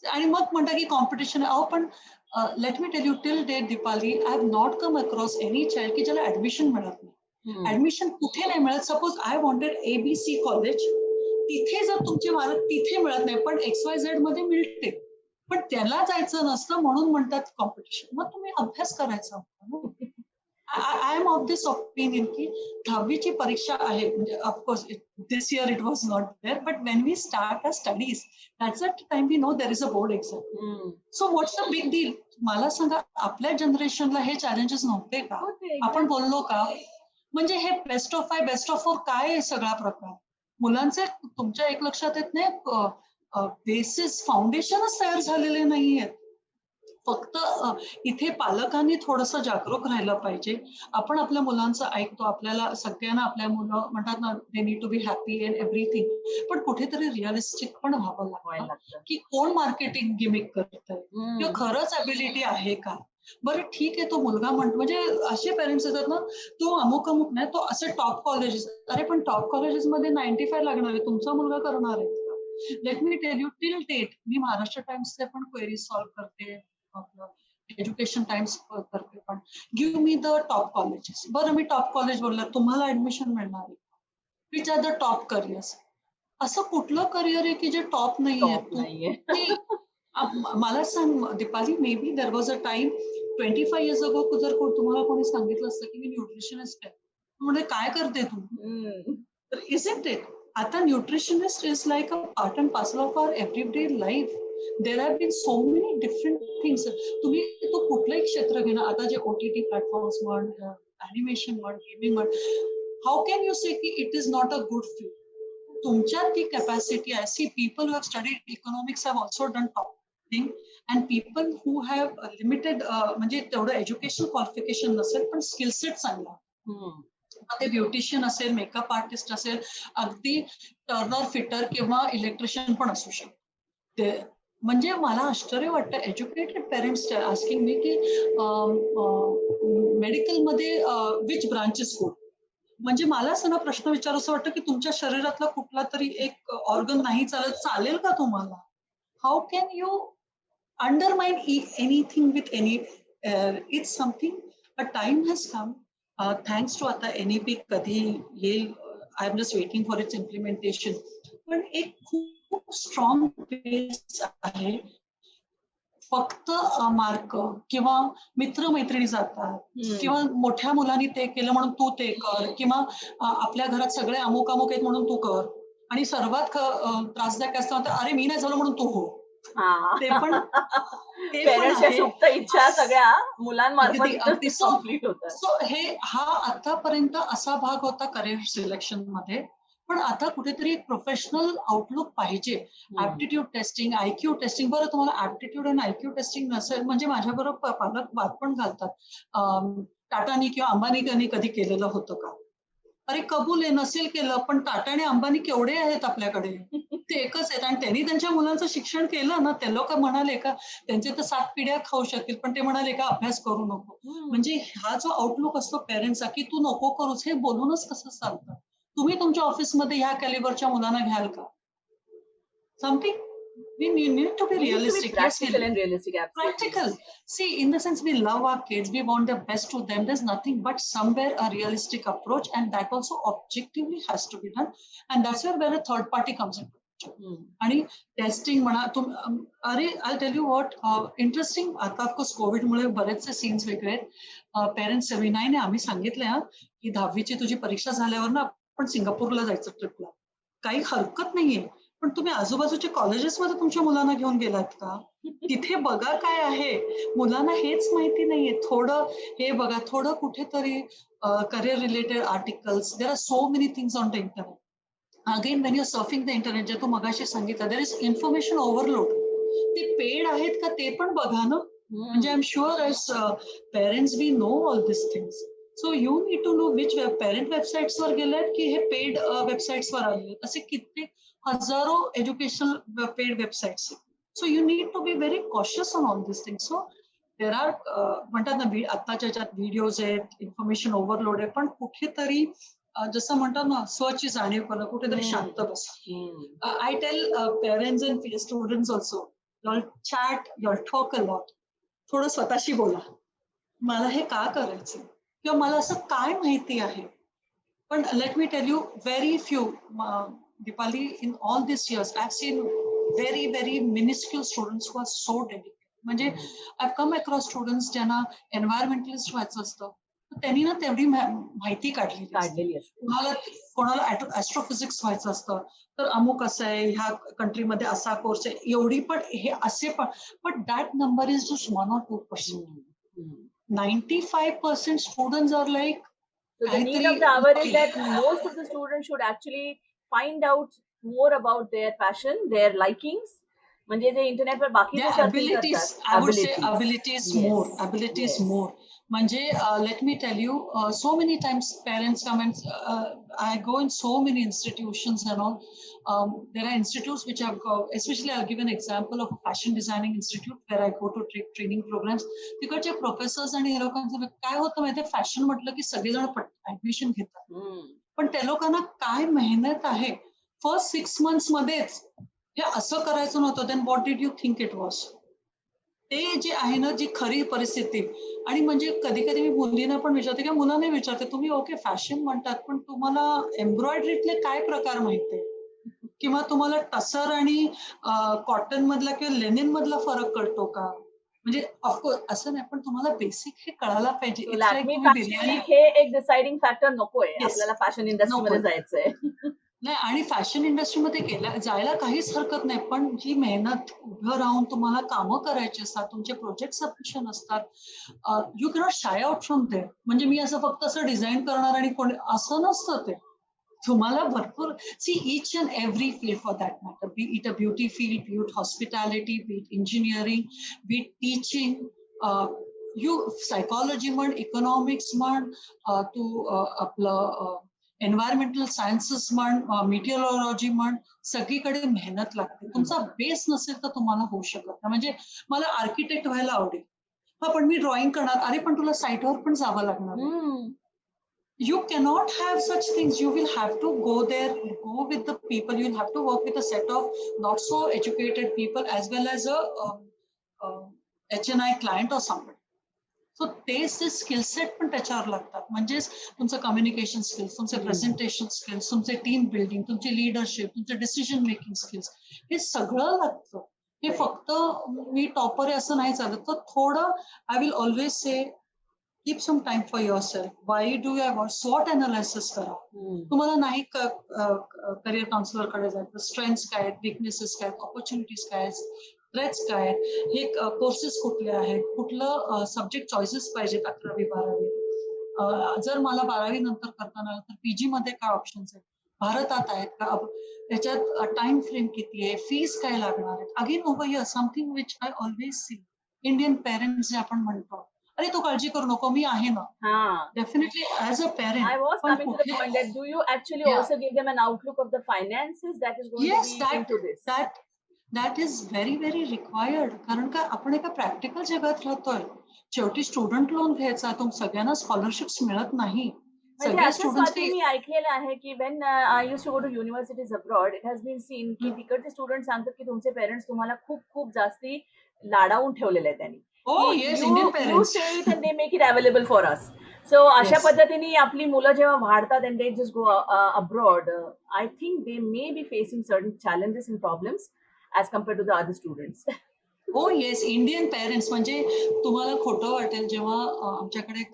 आणि मग म्हणतात की कॉम्पिटिशन. पण let me tell you, till date Deepali, I have not come across any child की ज्याला ऍडमिशन मिळत नाही. ऍडमिशन कुठे नाही मिळत. Suppose I wanted ABC college, तिथे जर तुमचे मार्क तिथे मिळत नाही पण XYZ मध्ये मिळते, पण त्याला जायचं नसतं म्हणून म्हणतात कॉम्पिटिशन. मग तुम्ही अभ्यास करायचा. I am of this opinion की 10वीची परीक्षा आहे, म्हणजे of course this year it was not there, but when we start our studies that's a time we know there is a board exam. So what's a big deal? मला सांगा, आपल्या जनरेशनला हे चॅलेंजेस नव्हते का? आपण बोललो का? म्हणजे हे बेस्ट ऑफ 5 बेस्ट ऑफ 4 काय आहे सगळा प्रकार? मुलांचे तुमच्या एक लक्षात येत नाही, बेसिस फाउंडेशनच तयार झालेले नाहीयेत. फक्त इथे पालकांनी थोडंसं जागरूक राहिलं पाहिजे. आपण आपल्या मुलांचं ऐकतो, आपल्याला सगळ्यांना आपल्या मुलं म्हणतात ना, they need to be happy and everything, पण कुठेतरी रिअलिस्टिक पण व्हावं लागतं की कोण मार्केटिंग गिमिक करतंय किंवा खरंच ॲबिलिटी आहे का? बरं ठीक आहे, तो मुलगा म्हणतो, म्हणजे असे पेरेंट्स येतात ना, तो अमुक अमुक नाही, तो असे टॉप कॉलेजेस. अरे पण टॉप कॉलेजेसमध्ये 95 लागणार आहे, तुमचा मुलगा करणार आहे का? Let me tell you, till date मी महाराष्ट्र टाइम्सचे पण क्वेरी सॉल्व्ह करते, एज्युकेशन टाइम्स करते, पण give me the top colleges. बरं मी टॉप कॉलेज बोलला, तुम्हाला ऍडमिशन मिळणार आहे? Which are the top careers? असं कुठलं करिअर आहे की जे टॉप नाहीये? मला सांग Deepali, may be there was a time 25 years ago जर तुम्हाला कोणी सांगितलं असतं की मी न्यूट्रिशनिस्ट आहे, म्हणजे काय करते तू? तर इजंट इट? आता nutritionist is like a part and parcel of our everyday life. There have been so many different things. तुम्ही तो कुठलंही क्षेत्र घेणं, आता जे OTT प्लॅटफॉर्म्स म्हण, ॲनिमेशन म्हण, गेमिंग म्हण, हाऊ कॅन यू से की it is not a good field? तुमच्यात ती कॅपॅसिटी आहे. See, people who have studied economics have also done top thing, and people who have limited, म्हणजे तेवढं एज्युकेशन क्वालिफिकेशन नसेल पण स्किल सेट चांगला, ते ब्युटिशियन असेल, मेकअप आर्टिस्ट असेल, अगदी टर्नर फिटर किंवा इलेक्ट्रिशियन पण असू शकते. म्हणजे मला आश्चर्य वाटतं, एज्युकेटेड पेरेंट्स आस्किंग मी की मेडिकलमध्ये विच ब्रांच इज गुड? म्हणजे मला असं ना प्रश्न विचार असं वाटतं की तुमच्या शरीरातला कुठला तरी एक ऑर्गन नाही चालत, चालेल का तुम्हाला? How can you undermine anything with any? It's something, a time has come, thanks to आता NEP कधी येईल, I am just waiting for its implementation. पण एक खूप स्ट्रॉंग बेस आहे. फक्त मार्क किंवा मित्रमैत्रिणी जातात किंवा मोठ्या मुलांनी ते केलं म्हणून तू ते कर, किंवा आपल्या घरात सगळे अमुक अमुक आहेत म्हणून तू कर, आणि सर्वात त्रासदायक असतं अरे मी नाही झालो म्हणून तू हो. ते पण पेरेंट्सच्या सुप्त इच्छा सगळ्या मुलांमार्फत अगदी कंप्लीट होतात. सो हा आतापर्यंत असा भाग होता करिअर सिलेक्शन मध्ये, पण आता कुठेतरी एक प्रोफेशनल आउटलुक पाहिजे. Aptitude testing, IQ testing. बरं, तुम्हाला ऍप्टिट्यूड आणि IQ टेस्टिंग नसेल, म्हणजे माझ्याबरोबर पालक वाद पण घालतात, टाटानी किंवा अंबानीनी कधी केलेलं होतं का? अरे कबूल आहे, नसेल केलं, पण टाटा आणि अंबानी केवढे आहेत आपल्याकडे? ते एकच आहेत, आणि त्यांनी त्यांच्या मुलांचं शिक्षण केलं ना. ते लोक म्हणाले का त्यांचे तर 7 पिढ्या खाऊ शकतील, पण ते म्हणाले का अभ्यास करू नको. म्हणजे हा जो आउटलुक असतो पेरेंट्सचा की तू नको करूच, हे बोलूनच कसं चालतं? तुम्ही तुमच्या ऑफिसमध्ये ह्या कॅलिबरच्या मुलांना घ्याल का? Something we need to be realistic. Practical and realistic. Practical. See, in the sense, we love our kids, we want the best to them. There's nothing but somewhere a realistic approach, and that also objectively has to be done. And that's where a third party comes in. आणि टेस्टिंग म्हणा, अरे I tell you what interesting, आता ऑफकोर्स कोविडमुळे बरेचसे सीन्स वेगळे आहेत. पेरेंट्स नाही आम्ही सांगितलंय की 10वीची तुझी परीक्षा झाल्यावर ना आपण सिंगापूरला जायचं ट्रिपला, काही हरकत नाहीये, पण तुम्ही आजूबाजूच्या कॉलेजेसमध्ये तुमच्या मुलांना घेऊन गेलात का? तिथे बघा काय आहे. मुलांना हेच माहिती नाहीये. थोडं हे बघा, थोडं कुठेतरी career related articles, there are so many things on the internet. Again when you surfing the internet, जे तू मगाशी सांगितलं, देर इज इन्फॉर्मेशन ओव्हरलोड. ते पेड आहेत का ते पण बघा ना. म्हणजे I am sure as parents we know all this things. So you need to know which parent websites वर गेलेत की हे पेड वेबसाईट्स वर आले. असे कित्येक हजारो educational paid websites. So you need to be very cautious on all this things. So there are म्हणतात ना, आताच्या ज्याच्यात व्हिडिओज आहेत, इन्फॉर्मेशन ओव्हरलोड आहे, पण कुठेतरी जसं म्हणतात ना, स्वची जाणीव करणं, कुठेतरी शांत बस. I tell parents and students also, your chat, your talk a lot. थोडं स्वतःशी बोला, मला हे का करायचं, किंवा मला असं काय माहिती आहे. पण let me tell you, very few, Dipali, in all these years, I've seen very, very minuscule students who are so dedicated. म्हणजे I've come across students ज्यांना एन्व्हायरमेंटलिस्ट व्हायचं असतं, तर त्यांनी ना तेवढी माहिती काढलेली असते. कोणाला ऍस्ट्रोफिजिक्स व्हायचं असतं, तर अमुक असं आहे, ह्या कंट्रीमध्ये असा कोर्स आहे, एवढी पण हे असे पण that number is just 1 or 2%. 95% students are like. So the need of the hour is that most of the students should actually find out more about their passion, their likings. म्हणजे जे इंटरनेटवर बाकीचे सर्चिंग करतात, abilities more. म्हणजे let me tell you, so many times parents come and I go in so many institutions and all. There are institutes which have, especially I'll give an example of a fashion designing institute where I go to training programs. तिकडचे प्रोफेसर्स आणि हे लोकांचं काय होतं माहितीये, फॅशन म्हटलं की सगळेजण ऍडमिशन घेतात, पण त्या लोकांना काय मेहनत आहे फर्स्ट 6 months मध्येच हे असं करायचं नव्हतं. Then what did you think it was? ते जे आहे ना, जी खरी परिस्थिती. आणि म्हणजे कधी कधी मी मुलींना पण विचारते किंवा मुलांना विचारते, तुम्ही ओके फॅशन म्हणतात, पण तुम्हाला एम्ब्रॉयडरीतले काय प्रकार माहितीये, किंवा तुम्हाला टसर आणि कॉटन मधला किंवा लेनिन मधला फरक कळतो का? म्हणजे ऑफकोर्स असं नाही, पण तुम्हाला बेसिक हे कळायला पाहिजे. हे एक डिसाइडिंग फॅक्टर नकोय आपल्याला फॅशन इंडस्ट्रीमध्ये जायचंय. नाही, आणि फॅशन इंडस्ट्रीमध्ये जायला काहीच हरकत नाही, पण जी मेहनत, उभं राहून तुम्हाला कामं करायची असतात, तुमचे प्रोजेक्ट सबमिशन असतात, you cannot shy out from there. म्हणजे मी असं फक्त असं डिझाईन करणार आणि कोणी असं नसतं. ते तुम्हाला भरपूर see each and every field for that matter, B it a beauty field, B it hospitality, B it engineering, B it teaching, you psychology म्हण, इकॉनॉमिक्स म्हण, तू आपलं एन्व्हायरमेंटल सायन्सेस म्हण, मिटिओलॉजी म्हण, सगळीकडे मेहनत लागते. तुमचा बेस नसेल तर तुम्हाला होऊ शकत नाही. म्हणजे मला आर्किटेक्ट व्हायला आवडेल, हा, पण मी ड्रॉइंग करणार, अरे पण तुला साईटवर पण जावं लागणार. You cannot have such things. You will have to go there, go with the people. You will have to work with a set of not so educated people as well as a HNI client or somebody. So तेच ते स्किल सेट पण त्याच्यावर लागतात. म्हणजेच तुमचं कम्युनिकेशन स्किल्स, तुमचे प्रेझेंटेशन स्किल्स, तुमचे टीम बिल्डिंग, तुमची लिडरशिप, तुमचे डिसिजन मेकिंग स्किल्स, हे सगळं लागतं. हे फक्त मी टॉपर आहे असं नाही चालत. तर थोडं I will always say, keep some time for yourself. Why do I want, स्वॉट अनालिसिस करा. तुम्हाला नाही करिअर काउन्सिलर कडे जायचं, स्ट्रेंथ्स काय आहेत, विकनेसेस काय आहेत, ऑपॉर्च्युनिटीज काय आहेत, थ्रेट्स काय आहेत, हे कोर्सेस कुठले आहेत, कुठलं सब्जेक्ट चॉईसेस पाहिजेत 11वी 12वी. जर मला 12वी नंतर करताना तर पीजी मध्ये काय ऑप्शन्स आहेत, भारतात आहेत का, त्याच्यात टाइम फ्रेम किती आहे, फीस काय लागणार आहेत. Again over here something which I always see, Indian parents जे आपण म्हणतो, अरे तू काळजी करू नको, मी आहे ना. Definitely as a parent. I was coming to the point that do you actually also give them an outlook of the finances that is going to be into this? That is very, very required. कारण का आपण एका प्रॅक्टिकल जगात राहतोय. शेवटी स्टुडंट लोन घ्यायचा, तो सगळ्यांना स्कॉलरशिप्स मिळत नाही. मी ऐकलेलं आहे की when I used to go to universities abroad, it has been seen की तिकडचे स्टुडंट सांगतात की तुमचे पेरेंट्स तुम्हाला खूप खूप जास्ती लाडावून ठेवलेले आहेत त्यांनी. Oh yes, Indian parents. You say it and they make it available for us. So अशा पद्धतीने आपली मुलं जेव्हा वाढतात and they just go abroad, I think they may be facing certain challenges and problems as compared to the other students. Oh yes, Indian parents. म्हणजे तुम्हाला खोटं वाटेल, जेव्हा आमच्याकडे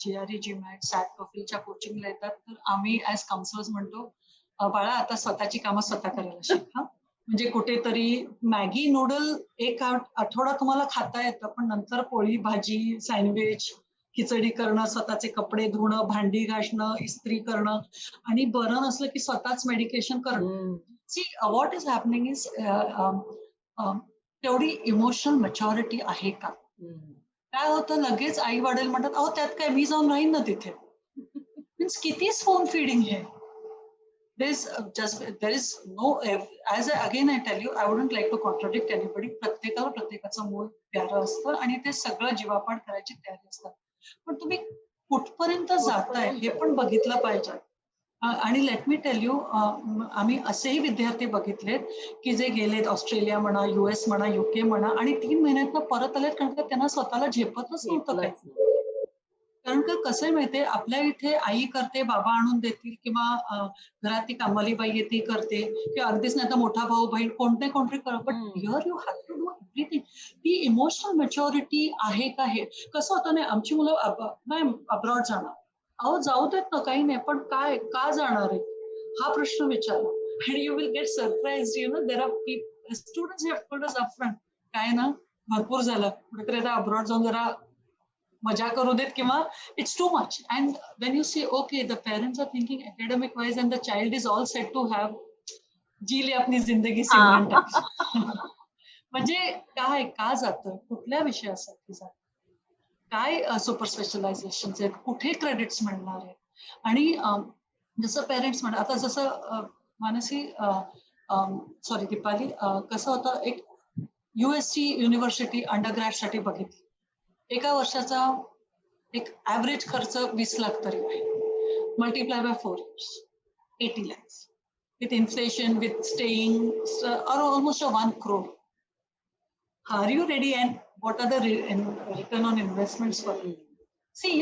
GRE, GMAT, SAT, TOEFLच्या कोचिंगला येतात, तर आम्ही ऍज काउन्सिलर्स म्हणतो, बाळा आता स्वतःची कामं स्वतः करायला शिका. म्हणजे कुठेतरी मॅगी नूडल एक आठवडा तुम्हाला खाता येतं, पण नंतर पोळी भाजी, सँडविच, खिचडी करणं, स्वतःचे कपडे धुणं, भांडी घासणं, इस्त्री करणं, आणि बरं नसलं की स्वतःच मेडिकेशन करणं. C what is happening is, तेवढी इमोशनल मॅच्युरिटी आहे का? काय होतं, लगेच आई वडील म्हणतात, अहो त्यात काय, मी जाऊन राहीन ना तिथे. मीन्स किती स्पून फिडिंग हे. There is no, as again I tell you, I wouldn't like to contradict anybody. प्रत्येकाला प्रत्येकाचं मूळ प्यारं असतं आणि ते सगळं जीवापाड करायची तयारी असतात. पण तुम्ही कुठपर्यंत जाताय हे पण बघितलं पाहिजे. आणि लेट मी टेल यू, आम्ही असेही विद्यार्थी बघितलेत की जे गेलेत ऑस्ट्रेलिया म्हणा, US म्हणा, UK म्हणा, आणि 3 महिन्यात परत आलेत, कारण का त्यांना स्वतःला झेपतच नव्हतं काही. कारण का कसं आहे माहितीये, आपल्या इथे आई करते, बाबा आणून देतील, किंवा घरात ती कामाली बाई आहे ती करते, किंवा अगदीच नाही तर मोठा भाऊ बहीण कोणते कोणते कर. But here you have to do everything. ती इमोशनल मॅच्युरिटी आहे का? हे कसं होतं ना, आमची मुलं नाही अब्रॉड जाणार, अहो जाऊ देत ना, काही नाही, पण काय का जाणार आहे हा प्रश्न विचारला. आणि you will get surprise, you know, there are students have told us upfront, काय ना भरपूर झालं कुठेतरी, आता अब्रॉड जाऊन जरा मजा करू देत, किंवा it's too much. And when you see okay the parents are thinking academic wise and the child is all set to have जी ले अपनी जिंदगी सिमरन टाइप. म्हणजे काय का जातं, कुठल्या विषयासाठी जातं, काय सुपर स्पेशलायझेशन आहेत, कुठे क्रेडिट्स मिळणार आहेत. आणि जसं पेरेंट्स म्हणतात, आता जसं मानसी सॉरी दीपाली, कसं होतं, एक USC युनिव्हर्सिटी अंडरग्रॅडसाठी बघितली, एका वर्षाचा एक ऍव्हरेज खर्च 20 लाख तरी आहे, multiply by 4 years 80 lakhs with inflation, with staying, or almost a 1 crore. Are you ready? And what are the return on investments for it? See,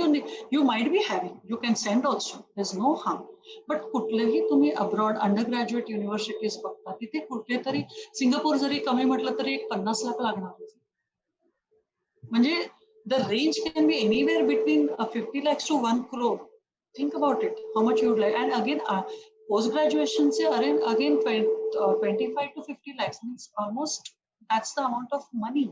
you might be having, you can send also, there's no harm. But कुठलेही तुम्ही अब्रॉड अंडर ग्रॅज्युएट युनिव्हर्सिटीज बघता, तिथे कुठेतरी सिंगापूर जरी कमी म्हटलं तरी 50 लाख लागणार. म्हणजे the range can be anywhere between 50 lakhs to 1 crore. Think about it, how much you would like. And again, post-graduation say again 25 to 50 lakhs means almost that's the amount of money.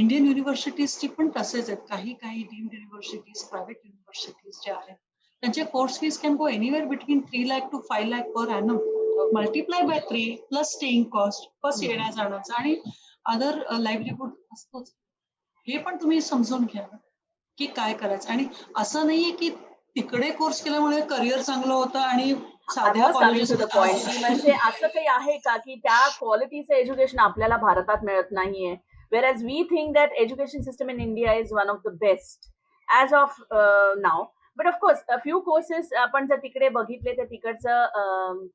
Indian universities पण तसेच आहेत, काही डीम्ड युनिव्हर्सिटीज, प्रायव्हेट युनिव्हर्सिटीज जे आहेत, त्यांचे course fees can go anywhere between 3 lakh to 5 lakh per annum, multiply by 3 plus staying cost, plus येण्या जाण्याचा, आणि अदर लाईव्हलीहूड असतोच. हे पण तुम्ही समजून घ्या की काय करायचं. आणि असं नाहीये की तिकडे कोर्स केल्यामुळे करिअर चांगलं होतं आणि साध्या कॉलेजेस. म्हणजे असं काही आहे का की त्या क्वालिटीचं एज्युकेशन आपल्याला भारतात मिळत नाहीये, whereas we think that education system in India is one of the best as of now. But of course a few courses आपण जर तिकडे बघितले तर तिकडचं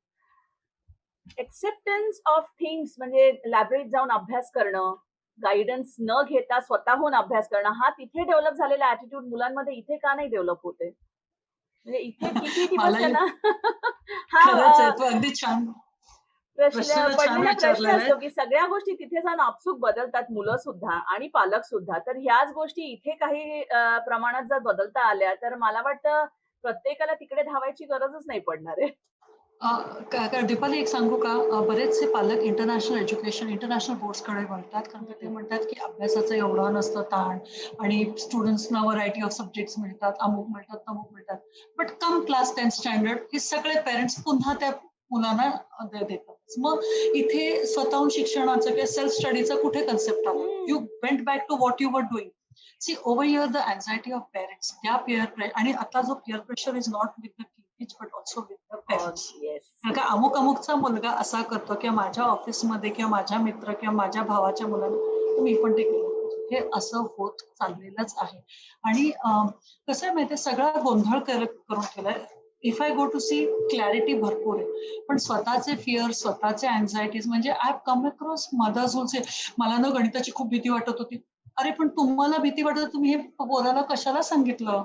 एक्सेप्टन्स ऑफ थिंग्स, म्हणजे लायब्ररीत जाऊन अभ्यास करणं, गायडन्स न घेता स्वतःहून अभ्यास करणं, हा तिथे डेव्हलप झालेला ऍटिट्यूड मुलांमध्ये इथे का नाही डेव्हलप होते? म्हणजे इथे किती दिवस त्यांना अगदी छान प्रश्न पडलेला प्रश्न असतो की सगळ्या गोष्टी तिथे जाऊन आपसूक बदलतात, मुलं सुद्धा आणि पालक सुद्धा. तर ह्याच गोष्टी इथे काही प्रमाणात जर बदलता आल्या तर मला वाटतं प्रत्येकाला तिकडे धावायची गरजच नाही पडणार आहे. दीपाली एक सांगू का, बरेचसे पालक इंटरनॅशनल एज्युकेशन, इंटरनॅशनल बोर्ड्सकडे वळतात, कारण ते म्हणतात की अभ्यासाचं एवढं नसतं ताण, आणि स्टुडंट्सना व्हरायटी ऑफ सब्जेक्ट्स मिळतात, अमुक मिळतात, तमुक मिळतात. बट कम क्लास 10 स्टँडर्ड हे सगळे पेरेंट्स पुन्हा त्या मुलांना देतात. मग इथे स्वतःहून शिक्षणाचं किंवा सेल्फ स्टडीचं कुठे कन्सेप्ट आलं? You went back to what you were doing. See over here the anxiety of parents, त्या पिअर प्रेशर, आणि आता जो peer pressure is not with the kids but also with the parents. का अमुकचा मुलगा असा करतो, किंवा माझ्या ऑफिसमध्ये, किंवा माझ्या मित्र, किंवा माझ्या भावाच्या मुलांना मी पण ते केलं, हे असं होत चाललेलंच आहे. आणि कसं आहे माहितीये, सगळा गोंधळ करून ठेवलाय. If I go to see, clarity भरपूर आहे, पण स्वतःचे फिअर, स्वतःचे अँझायटीज, म्हणजे I have come across mothers who say, मला ना गणिताची खूप भीती वाटत होती. अरे पण तुम्हाला भीती वाटत, तुम्ही हे पोराला कशाला सांगितलं?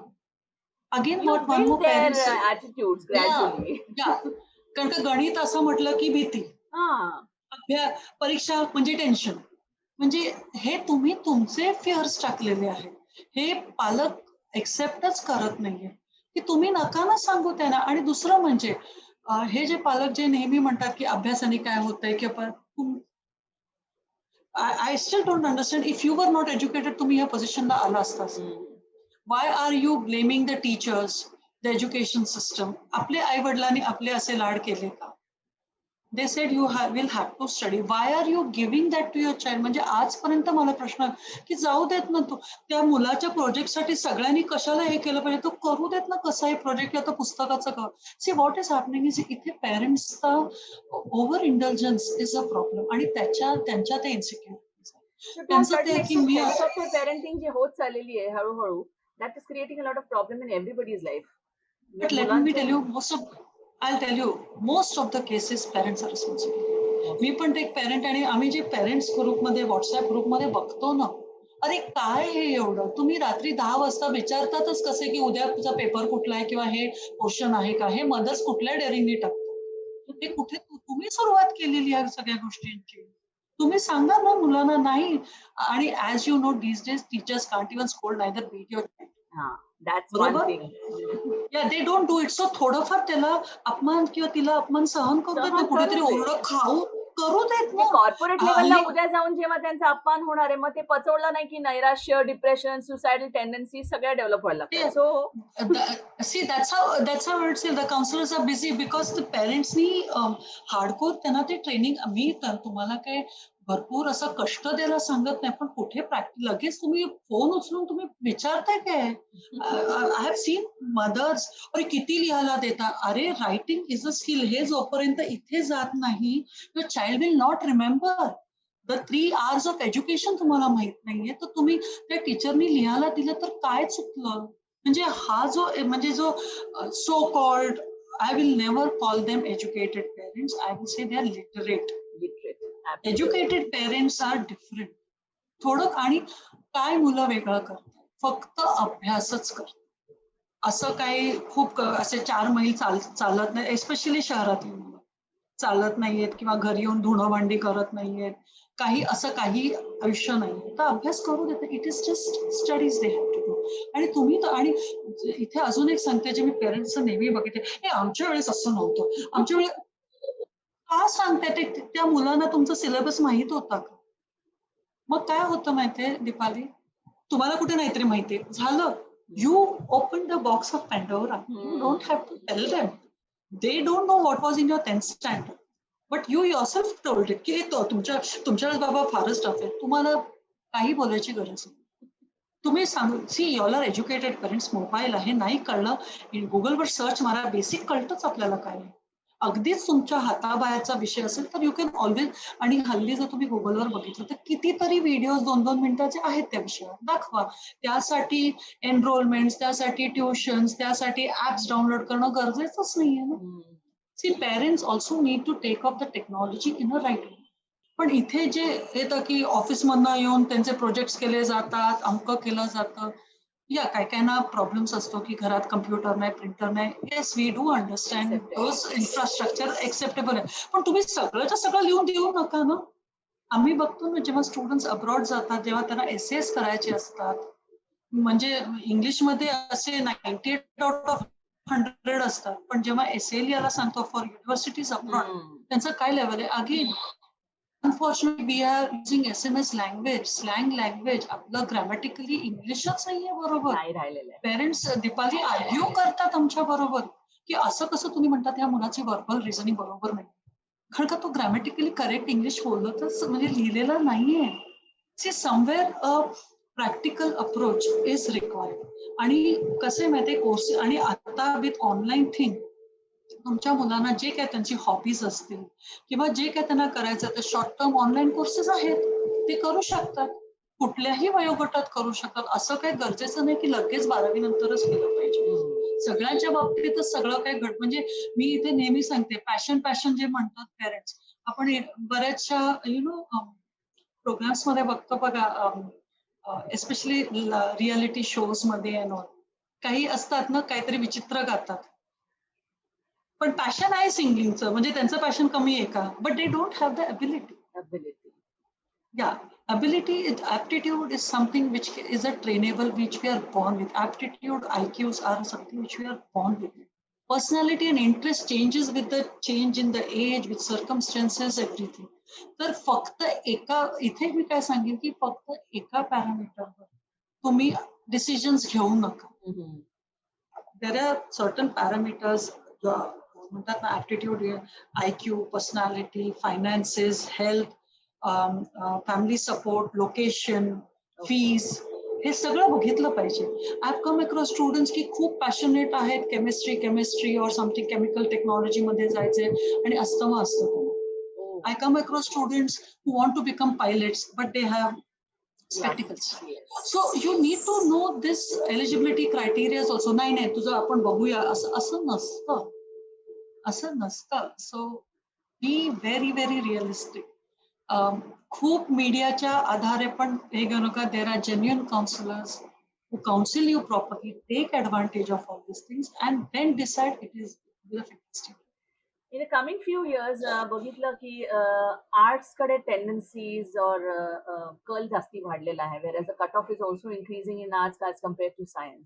Again what one more parents attitudes gradually. कारण का गणित असं म्हटलं की भीती, परीक्षा म्हणजे टेन्शन, म्हणजे हे तुम्ही तुमचे फिअर्स टाकलेले आहेत. हे पालक एक्सेप्टच करत नाहीये की तुम्ही नका ना सांगू त्यांना. आणि दुसरं म्हणजे हे जे पालक जे नेहमी म्हणतात की अभ्यासाने काय होतंय, किंवा I still don't understand, if you were not educated तुम्ही या पोझिशनला आला असतास. Why are you blaming the teachers, the education system? आपले आई वडिलांनी आपले असे लाड केले का? They said you will have to study. Why are you giving that to your child? म्हणजे आजपर्यंत मला प्रश्न की जाऊ देत ना, तू त्या मुलाच्या प्रोजेक्टसाठी सगळ्यांनी कशाला हे केलं पाहिजे, तो करू देत ना कसाही प्रोजेक्ट, किंवा पुस्तकाचं कर. See what is happening is, इथे पेरेंट्सचा over intelligence is a problem, आणि त्यांच्या ते इन्सिक्युरिटीज त्यांचं ते की मी पेरेंटिंग जी होत चाललेली आहे हळूहळू, that is creating a lot of problem in everybody's life. But let me tell you, I'll tell you, most of the cases parents are responsible. मी पण एक पेरेंट, आणि आम्ही जे पेरेंट्स ग्रुपमध्ये, व्हॉट्सअप ग्रुपमध्ये बघतो ना, अरे काय हे एवढं? तुम्ही रात्री 10 वाजता विचारतातच कसे, की उद्याचा पेपर कुठला आहे किंवा हे क्वेश्चन आहे का? हे मध्येच कुठल्या डेअरिंगनी टाकतात. हे कुठे तुम्ही सुरुवात केलेली आहे सगळ्या गोष्टींची. तुम्ही सांगा ना मुलांना नाही. आणि as you know these days teachers can't even scold neither beat your child. हां, दॅट्स वन बरोबर? Thing. Yeah they don't do it. So थोडंफार त्याला अपमान किंवा तिला अपमान सहन करू देत ना, सहन कुठेतरी करू दे. ओरडा खाऊ करू देत म्हणजे ना. कॉर्पोरेट लेव्हलला हल्ली उद्या जाऊन जेव्हा त्यांचा अपमान होणार आहे, मग ते पचवलं नाही की नैराश्य, डिप्रेशन, सुसायडल टेंडन्सी सगळ्या डेव्हलप व्हायला ते लागतात. So see that's how it's the counselors are busy because the parents नी हार्डकोर त्यांना ते ट्रेनिंग मी तर तुम्हाला काय भरपूर असं कष्ट द्यायला सांगत नाही पण कुठे प्रॅक्टिस लगेच तुम्ही फोन उचलून तुम्ही विचारताय काय आय हॅव सीन मदर्स अरे किती लिहायला देता अरे रायटिंग इज अ स्किल हे जोपर्यंत इथे जात नाही your child will not remember the 3 hours of education तुम्हाला माहित नाहीये तर तुम्ही त्या टीचरनी लिहायला दिलं तर काय चुकलं म्हणजे हा जो म्हणजे जो so called I will never call them educated parents I will say they are literate literate educated parents are different थोडं आणि काय मुलं वेगळं करतात फक्त अभ्यासच करतात असं काही खूप असे 4 मैल चालत नाही एस्पेशली शहरातील मुलं चालत नाहीयेत किंवा घरी येऊन धुणं भांडी करत नाहीयेत काही असं काही आयुष्य नाहीये तर अभ्यास करू देते it is just studies they have to do आणि तुम्ही तर आणि इथे अजून एक सांगते जे मी पेरेंट्सचं नेहमी बघितले हे आमच्या वेळेस असं नव्हतं आमच्या वेळेस का सांगते ते त्या मुलांना तुमचा सिलेबस माहित होता का मग काय होतं माहितीये दीपाली तुम्हाला कुठे नाहीतरी माहितीये झालं you open the box of Pandora you don't have to tell them they don't know what was in your 10th standard but you yourself told it की हे तुमच्या वेळेस बाबा फारच टफ आहे तुम्हाला काही बोलायची गरज नाही तुम्ही सांगू see all are educated parents mobile आहे नाही कळलं गुगलवर सर्च मारा बेसिक कळतच आपल्याला काय आहे अगदीच तुमच्या हाताबाहेरचा विषय असेल तर यू कॅन ऑलवेज आणि हल्ली जर तुम्ही गुगलवर बघितलं तर कितीतरी व्हिडिओज 2-2 मिनिटाचे आहेत त्या विषयावर दाखवा त्यासाठी एनरोलमेंट त्यासाठी ट्युशन्स त्यासाठी ऍप्स डाउनलोड करणं गरजेचंच नाहीये ना see parents also need to take up the technology in a right way पण इथे जे येतं की ऑफिसमधनं येऊन त्यांचे प्रोजेक्ट्स केले जातात अंक केलं जातं या काय काय ना प्रॉब्लेम्स असतो की घरात कम्प्युटर नाही प्रिंटर नाही yes we do understand those infrastructure acceptable आहे पण तुम्ही सगळंच्या सगळं लिहून देऊ नका ना आम्ही बघतो ना जेव्हा स्टुडंट्स अब्रॉड जातात जेव्हा त्यांना एसेस करायचे असतात म्हणजे इंग्लिशमध्ये असे 98 आउट ऑफ 100 असतात पण जेव्हा एसएल याला सांगतो फॉर युनिव्हर्सिटीज अब्रॉड त्यांचं काय लेवल आहे again Unfortunately, we are using SMS language, slang language. आपलं ग्रॅमॅटिकली इंग्लिशच नाहीये बरोबर. नाही राहिलेलं आहे. पेरेंट्स दीपाली आर्ग्यू करतात आमच्या बरोबर की असं कसं तुम्ही म्हणतात या मुलाची वर्बल रिझनिंग बरोबर नाही. कारण का तो ग्रॅमॅटिकली करेक्ट इंग्लिश बोलतच म्हणजे लिहिलेलं नाहीये. See somewhere a practical approach is required आणि कसे माहितीये कोर्स आणि आता विथ ऑनलाईन थिंग तुमच्या मुलांना जे काय त्यांची हॉबीज असतील किंवा जे काय त्यांना करायचं ते शॉर्ट टर्म ऑनलाईन कोर्सेस आहेत ते करू शकतात कुठल्याही वयोगटात करू शकतात असं काही गरजेचं नाही की लगेच 12वी नंतरच केलं पाहिजे सगळ्यांच्या बाबतीतच सगळं काही म्हणजे मी इथे नेहमी सांगते पॅशन जे म्हणतात पेरेंट्स आपण बऱ्याचशा प्रोग्राम्स मध्ये बघतो बघा एस्पेशली रियालिटी शोज मध्ये काही असतात ना काहीतरी विचित्र गातात पण पॅशन आहे सिंगिंगचं म्हणजे त्यांचं पॅशन कमी आहे का but they don't have the ability या ability aptitude is something which is a trainable which we are born with aptitude IQs are something which we are born with personality and interest changes with the change in the age with circumstances everything तर फक्त एका इथे मी काय सांगेन की फक्त एका पॅरामीटरवर तुम्ही डिसिजन्स घेऊ नका there are certain parameters म्हणतात ना aptitude IQ personality finances health family support location fees हे सगळं बघितलं पाहिजे I have come across students की खूप पॅशनेट आहेत केमिस्ट्री और समथिंग केमिकल टेक्नॉलॉजी मध्ये जायचे आणि अस्थमा असतं I come across students who want to become pilots but they have spectacles. So you need to know this eligibility criteria also. नाही तुझं आपण बघूया असं नसतं. So be very very realistic. खूप मीडियाच्या आधारे पण हे घेऊ नका. There are genuine counsellors who counsel you properly, take advantage of all these things and then decide it is the fantastic. In coming few years बघितलं की आर्ट्स कडे टेंडन्सीज और कल जास्ती वाढलेला आहे, where the cut off is also increasing in arts as compare to science.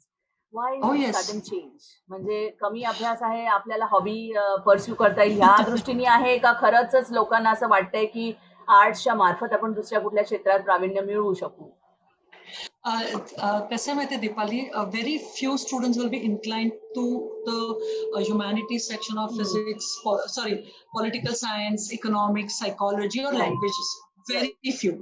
Why Oh is yes. Sudden change? म्हणजे कमी अभ्यास आहे, आपल्याला हॉबी परस्यू करता येईल ह्या दृष्टीने आहे का खरंच लोकांना असं वाटतंय की आर्ट्सच्या मार्फत आपण दुसऱ्या कुठल्या क्षेत्रात प्रावीण्य मिळवू शकू? कसं माहिती Deepali, very few students will be inclined to the humanities section of physics, political science, economics, psychology or Right. languages. Very few.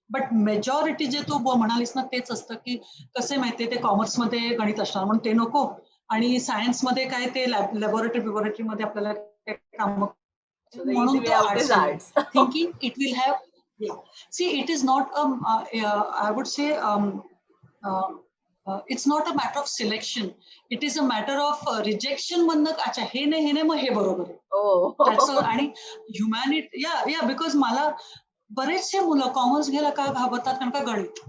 But majority जे तू म्हणालीस ना तेच असतं की कसे माहितीये ते कॉमर्समध्ये गणित असणार म्हणून ते नको, आणि सायन्समध्ये काय ते लॅबोरेटरी मध्ये आपल्याला काम म्हणून तो arts thinking it will have. See it is not I would say it's not a matter of selection, it is a matter of rejection म्हणणं. अच्छा हे नाही मग हे बरोबर आहे. आणि ह्युमॅनिटी या बिकॉज मला बरेचसे मुलं कॉमर्स घ्यायला का घाबरतात, कारण का गणित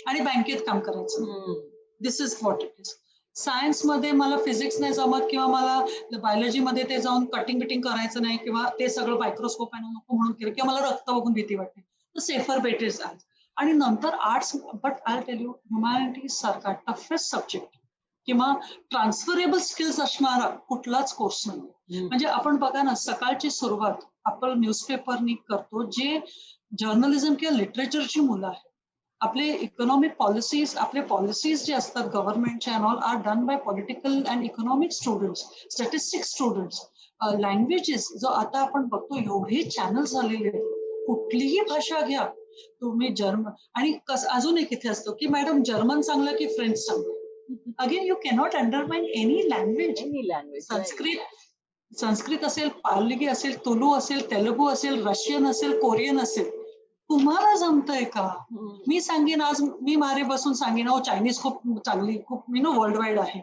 आणि बँकेत काम करायचं. दिस इज व्हॉट इट इज. सायन्समध्ये मला फिजिक्स नाही जमत किंवा मला बायोलॉजीमध्ये ते जाऊन कटिंग बिटिंग करायचं नाही किंवा ते सगळं मायक्रोस्कोप आहे नको म्हणून केलं किंवा मला रक्त बघून भीती वाटते, तर सेफर बेट इज आर्ट्स. आणि नंतर arts, but I tell you humanities सारखा टफेस्ट सब्जेक्ट किंवा ट्रान्सफरेबल स्किल्स असणारा कुठलाच कोर्स नाही. म्हणजे आपण बघा ना, सकाळची सुरुवात आपण न्यूजपेपरनी करतो, जे जर्नलिझम किंवा लिटरेचरची मुलं आहेत. आपले इकॉनॉमिक पॉलिसीज, आपले पॉलिसीज जे असतात गव्हर्नमेंटच्या and all are done by political and economic students, statistics students. Languages जो आता आपण बघतो एवढे चॅनल झालेले आहेत, कुठलीही भाषा घ्या तुम्ही. जर्मन आणि अजून एक इथे असतो की मॅडम जर्मन चांगलं की फ्रेंच चांगलं. Again you cannot undermine any language. Sanskrit असेल, पारगी असेल, तुलू असेल, तेलुगू असेल, रशियन असेल, कोरियन असेल, तुम्हाला जमतंय का? मी सांगेन आज, मी मारे बसून सांगेन चायनीज खूप चांगली, खूप वर्ल्ड वाईड आहे.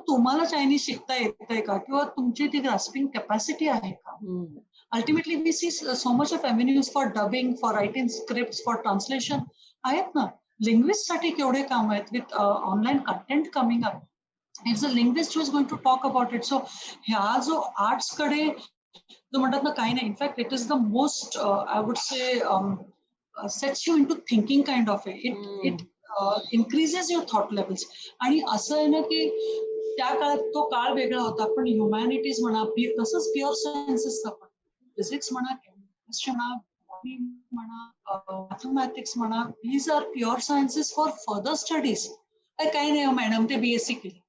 तुम्हाला चायनीज शिकता येतंय का किंवा तुमची ती ग्रास्पिंग कॅपॅसिटी आहे का? Ultimately we see so much of avenues for dubbing, for writing script, for translation आहेत ना. लिंग्विस्ट साठी केवढे काम आहेत with online content coming up. It's a linguist who is going to talk about it. So ह्या जो आर्ट्स कडे जो म्हणतात ना काही नाही, in fact it is the most I would say sets you into thinking kind of way. It increases your thought levels. आणि असं आहे ना की त्या काळात तो काळ वेगळा होता, पण ह्युमॅनिटीज म्हणा, तसंच प्युअर सायन्सेस आपण फिजिक्स म्हणा, केमिस्ट्री म्हणा, बॉटनी म्हणा, मॅथमॅटिक्स म्हणा, these are pure sciences for further studies. काही नाही मॅडम ते बीएससी केली,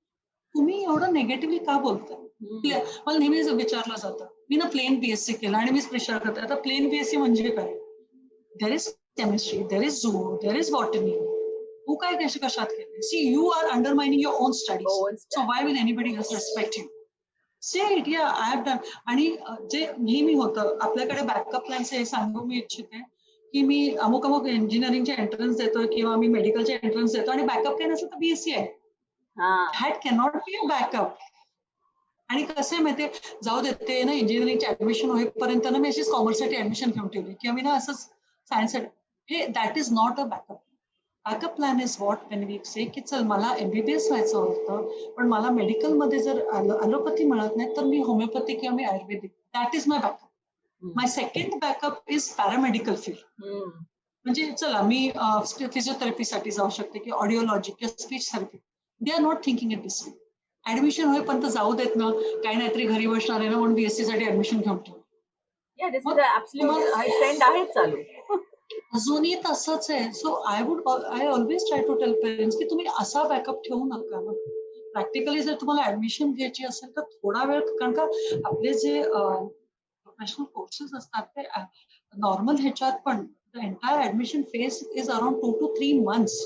तुम्ही एवढं निगेटिव्हली का बोलताय? मला नेहमीच विचारलं जातं, मी ना प्लेन बीएससी केलं आणि मीच विचार करते आता प्लेन बीएससी म्हणजे काय? There is chemistry, there is zoo, there is botany. तू काय कशात केलं? See, you are undermining your own studies. So why will anybody else respect you? Say it, yeah, I have done. आणि जे नेहमी होतं, आपल्याकडे बॅकअप प्लॅन्स हे सांगू मी इच्छिते की मी अमुक इंजिनिअरिंगचे एंट्रन्स देतोय किंवा मी मेडिकलचे एंट्रन्स देतो आणि बॅकअप काही नसेल तर बीएससी आहे. That cannot be a backup. आणि कसं आहे माहितीये, जाऊ देते ना इंजिनिअरिंगचे ऍडमिशन होईपर्यंत ना मी अशीच कॉमर्ससाठी ऍडमिशन घेऊन ठेवली किंवा मी ना असंच सायन्स. हे that is not a backup. Backup plan is what when we say की चल मला एमबीबीएस व्हायचं होतं, पण मला मेडिकलमध्ये जर ॲलोपॅथी मिळत नाही तर मी होमिओपॅथी किंवा मी ayurvedic. That is my backup. My second backup is paramedical field. म्हणजे चला मी फिजिओथेरपीसाठी जाऊ शकते किंवा ऑडिओलॉजी किंवा speech therapy. They are not thinking it this way. Admission होईपर्यंत जाऊ देत ना, काही नाहीतरी घरी बसणार आहे ना म्हणून बीएससी साठी ऍडमिशन घेऊन ठेव. अजूनही तसंच आहे. So I always try to tell parents की तुम्ही असा बॅकअप ठेवू नका ना. प्रॅक्टिकली जर तुम्हाला ऍडमिशन घ्यायची असेल तर थोडा वेळ, कारण का आपले जे प्रोफेशनल कोर्सेस असतात ते नॉर्मल ह्याच्यात पण entire admission phase is around 2 to 3 months.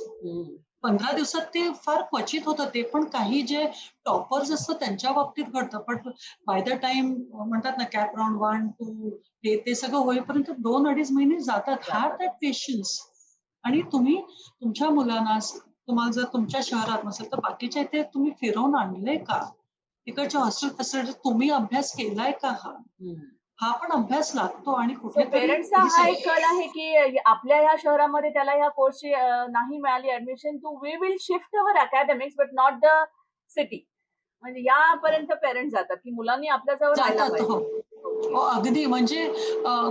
15 दिवसात ते फार क्वचित होतं. ते पण काही जे टॉपर्स असतात त्यांच्या बाबतीत घडतं, पण बाय द टाइम म्हणतात ना कॅप राऊंड 1, 2 ते सगळं होईपर्यंत 2-2.5 महिने जातात. Have that patience. आणि तुम्ही तुमच्या मुलांना, तुम्हाला जर तुमच्या शहरात नसेल तर बाकीच्या इथे तुम्ही फिरवून आणलंय का? तिकडच्या हॉस्टेल फॅसिलिटी तुम्ही अभ्यास केलाय का? हा हा पण अभ्यास लागतो आणि सो कुठेतरी पेरेंट्सचा ही हा एक कल आहे की आपल्या ह्या शहरामध्ये त्याला ह्या कोर्सची नाही मिळाली admission, to we will shift our academics but not the city. म्हणजे यापर्यंत पेरेंट्स जातात की मुलांनी आपल्या जवळ राहायला जातात. हो, पाहिजे. ओके. हो, अगदी. म्हणजे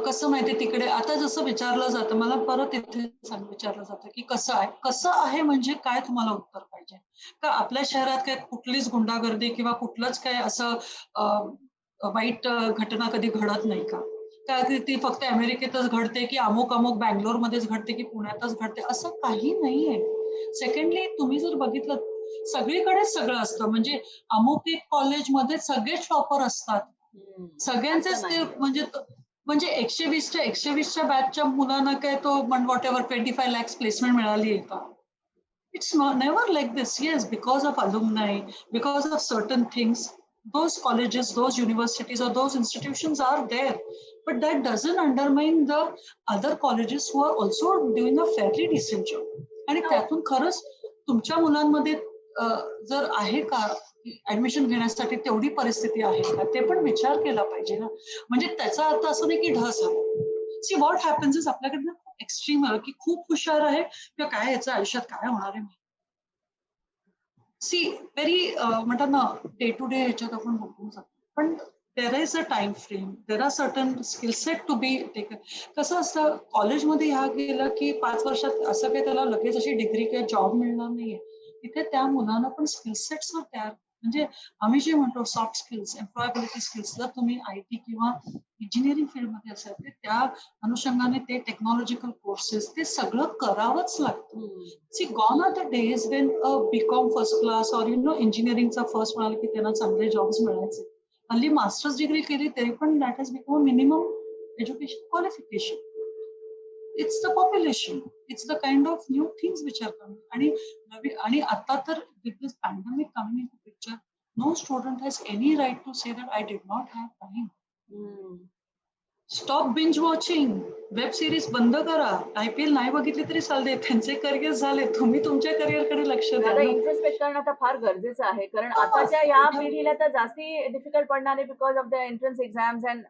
कसं माहितीये तिकडे आता जसं विचारलं जातं, मला परत इथे विचारलं जातं, की कसं आहे म्हणजे काय तुम्हाला उत्तर पाहिजे? का आपल्या शहरात काय कुठलीच गुंडागर्दी किंवा कुठलंच काय असं वाईट घटना कधी घडत नाही का? का ती फक्त अमेरिकेतच घडते, की अमुक-अमुक बंगलोरमध्येच घडते, की पुण्यातच घडते, असं काही नाहीये. सेकंडली तुम्ही जर बघितलं सगळीकडेच सगळं असतं. म्हणजे अमुक एक कॉलेजमध्ये सगळेच टॉपर असतात. असं सगळ्यांचेच ते नाहीये. म्हणजे 120च्या बॅचच्या मुलांना काय तो व्हॉटेव्हर 25 lakhs प्लेसमेंट मिळाली आहे का? It's never like this. Yes, because of alumni, because of certain things, those colleges, those universities, or those institutions are there. But that doesn't undermine the other colleges who are also doing a fairly decent job. आणि त्यातून खरंच तुमच्या मुलांमध्ये जर आहे का ऍडमिशन घेण्यासाठी तेवढी परिस्थिती आहे का ते पण विचार केला पाहिजे ना. म्हणजे त्याचा अर्थ असं नाही की ढस आहे. सी व्हॉट हॅपन्स इज आपल्याकडे खूप एक्स्ट्रीम आहे की खूप हुशार आहे किंवा काय याचं आयुष्यात काय होणार आहे. सी व्हेरी म्हणतात ना डे टू डे ह्याच्यात आपण बघून जातो. पण there is a time frame, there are certain skill set to be taken. कसं असतं कॉलेजमध्ये ह्या गेलं की 5 वर्षात असं काही त्याला लगेच अशी डिग्री किंवा जॉब मिळणार नाहीये. तिथे त्या मुलांना पण स्किल सेट्स तयार म्हणजे आम्ही जे म्हणतो सॉफ्ट स्किल्स, एम्प्लॉयबिलिटी स्किल्स, जर तुम्ही आयटी किंवा इंजिनिअरिंग फील्डमध्ये असाल तर त्या अनुषंगाने ते टेक्नॉलॉजिकल कोर्सेस ते सगळं करावंच लागतं. See, gone are the days when a BCom first class or इंजिनिअरिंगचा फर्स्ट म्हणाले की त्यांना चांगले जॉब्स मिळायचे. हल्ली मास्टर्स डिग्री केली तरी पण that has become minimum education qualification. It's the population, it's the kind of new things which are coming. आणि आता तर with this pandemic coming in picture, no student has any right to say that I did not have time. Stop binge watching. Web series बंद करा. IPL नाही बघितली तरी चालते. त्यांचे करिअर झाले. तुम्ही तुमच्या करिअरकडे लक्ष द्या दादा ना. इंट्रोस्पेक्ट करणं आता फार गरजेचं आहे कारण हा, आताच्या या कुठं- पिढीला तर जास्ती डिफिकल्ट पडणार आहे because of the entrance exams and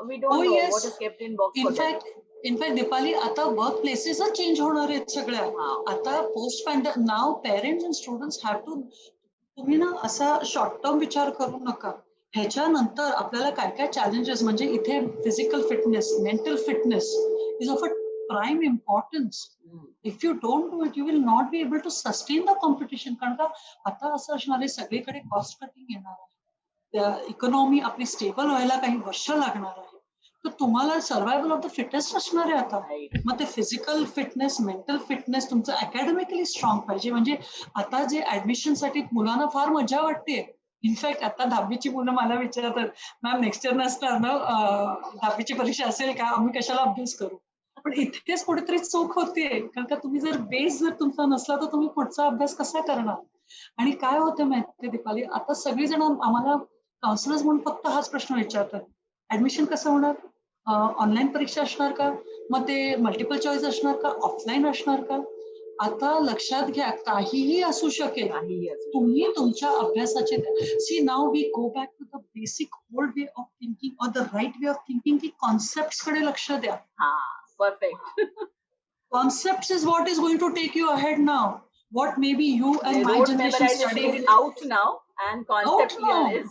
we don't हो know yes. What is kept in box for them. In fact Deepali आता वर्क प्लेसेसच चेंज होणार आहेत सगळ्या. आता post pandemic now parents and students have to. तुम्ही ना असा शॉर्ट टर्म विचार करू नका. ह्याच्यानंतर आपल्याला काय काय चॅलेंजेस म्हणजे इथे physical fitness, mental fitness is of a prime importance. If you don't do it you will not be able to sustain the competition. कारण का आता असं असणार आहे सगळीकडे कॉस्ट कटिंग येणार आहे. इकॉनॉमी आपली स्टेबल व्हायला काही वर्ष लागणार आहे. तर तुम्हाला सर्व्हायवल ऑफ द फिटेस्ट असणार आहे आता. मग ते फिजिकल फिटनेस, मेंटल फिटनेस, तुमचं अकॅडमिकली स्ट्रॉंग पाहिजे. म्हणजे आता जे ऍडमिशनसाठी मुलांना फार मजा वाटते. इनफॅक्ट आता 10वीची मुलं मला विचारतात, मॅम नेक्स्ट इयर नसणार ना 10वीची परीक्षा असेल का, आम्ही कशाला अभ्यास करू. पण इथेच कुठेतरी चूक होतीये. कारण का तुम्ही जर बेस जर तुमचा नसला तर तुम्ही पुढचा अभ्यास कसा करणार. आणि काय होतं माहितीये दीपाली, आता सगळीजण आम्हाला काउन्सिलर्स म्हणून फक्त हाच प्रश्न विचारतात, ऍडमिशन कसं होणार, ऑनलाईन परीक्षा असणार का, मग ते मल्टिपल चॉईस असणार का, ऑफलाईन असणार का. आता लक्षात घ्या काहीही असू शकेल. तुम्ही तुमच्या अभ्यासाचे see now we go back to the basic old way of thinking or the right way of thinking की कॉन्सेप्ट कडे लक्ष द्या. Perfect. Concepts is what is going to take you ahead now. What maybe you and my road generation मेमरायझेशन studied. Is out now and concept Out clear now. Is.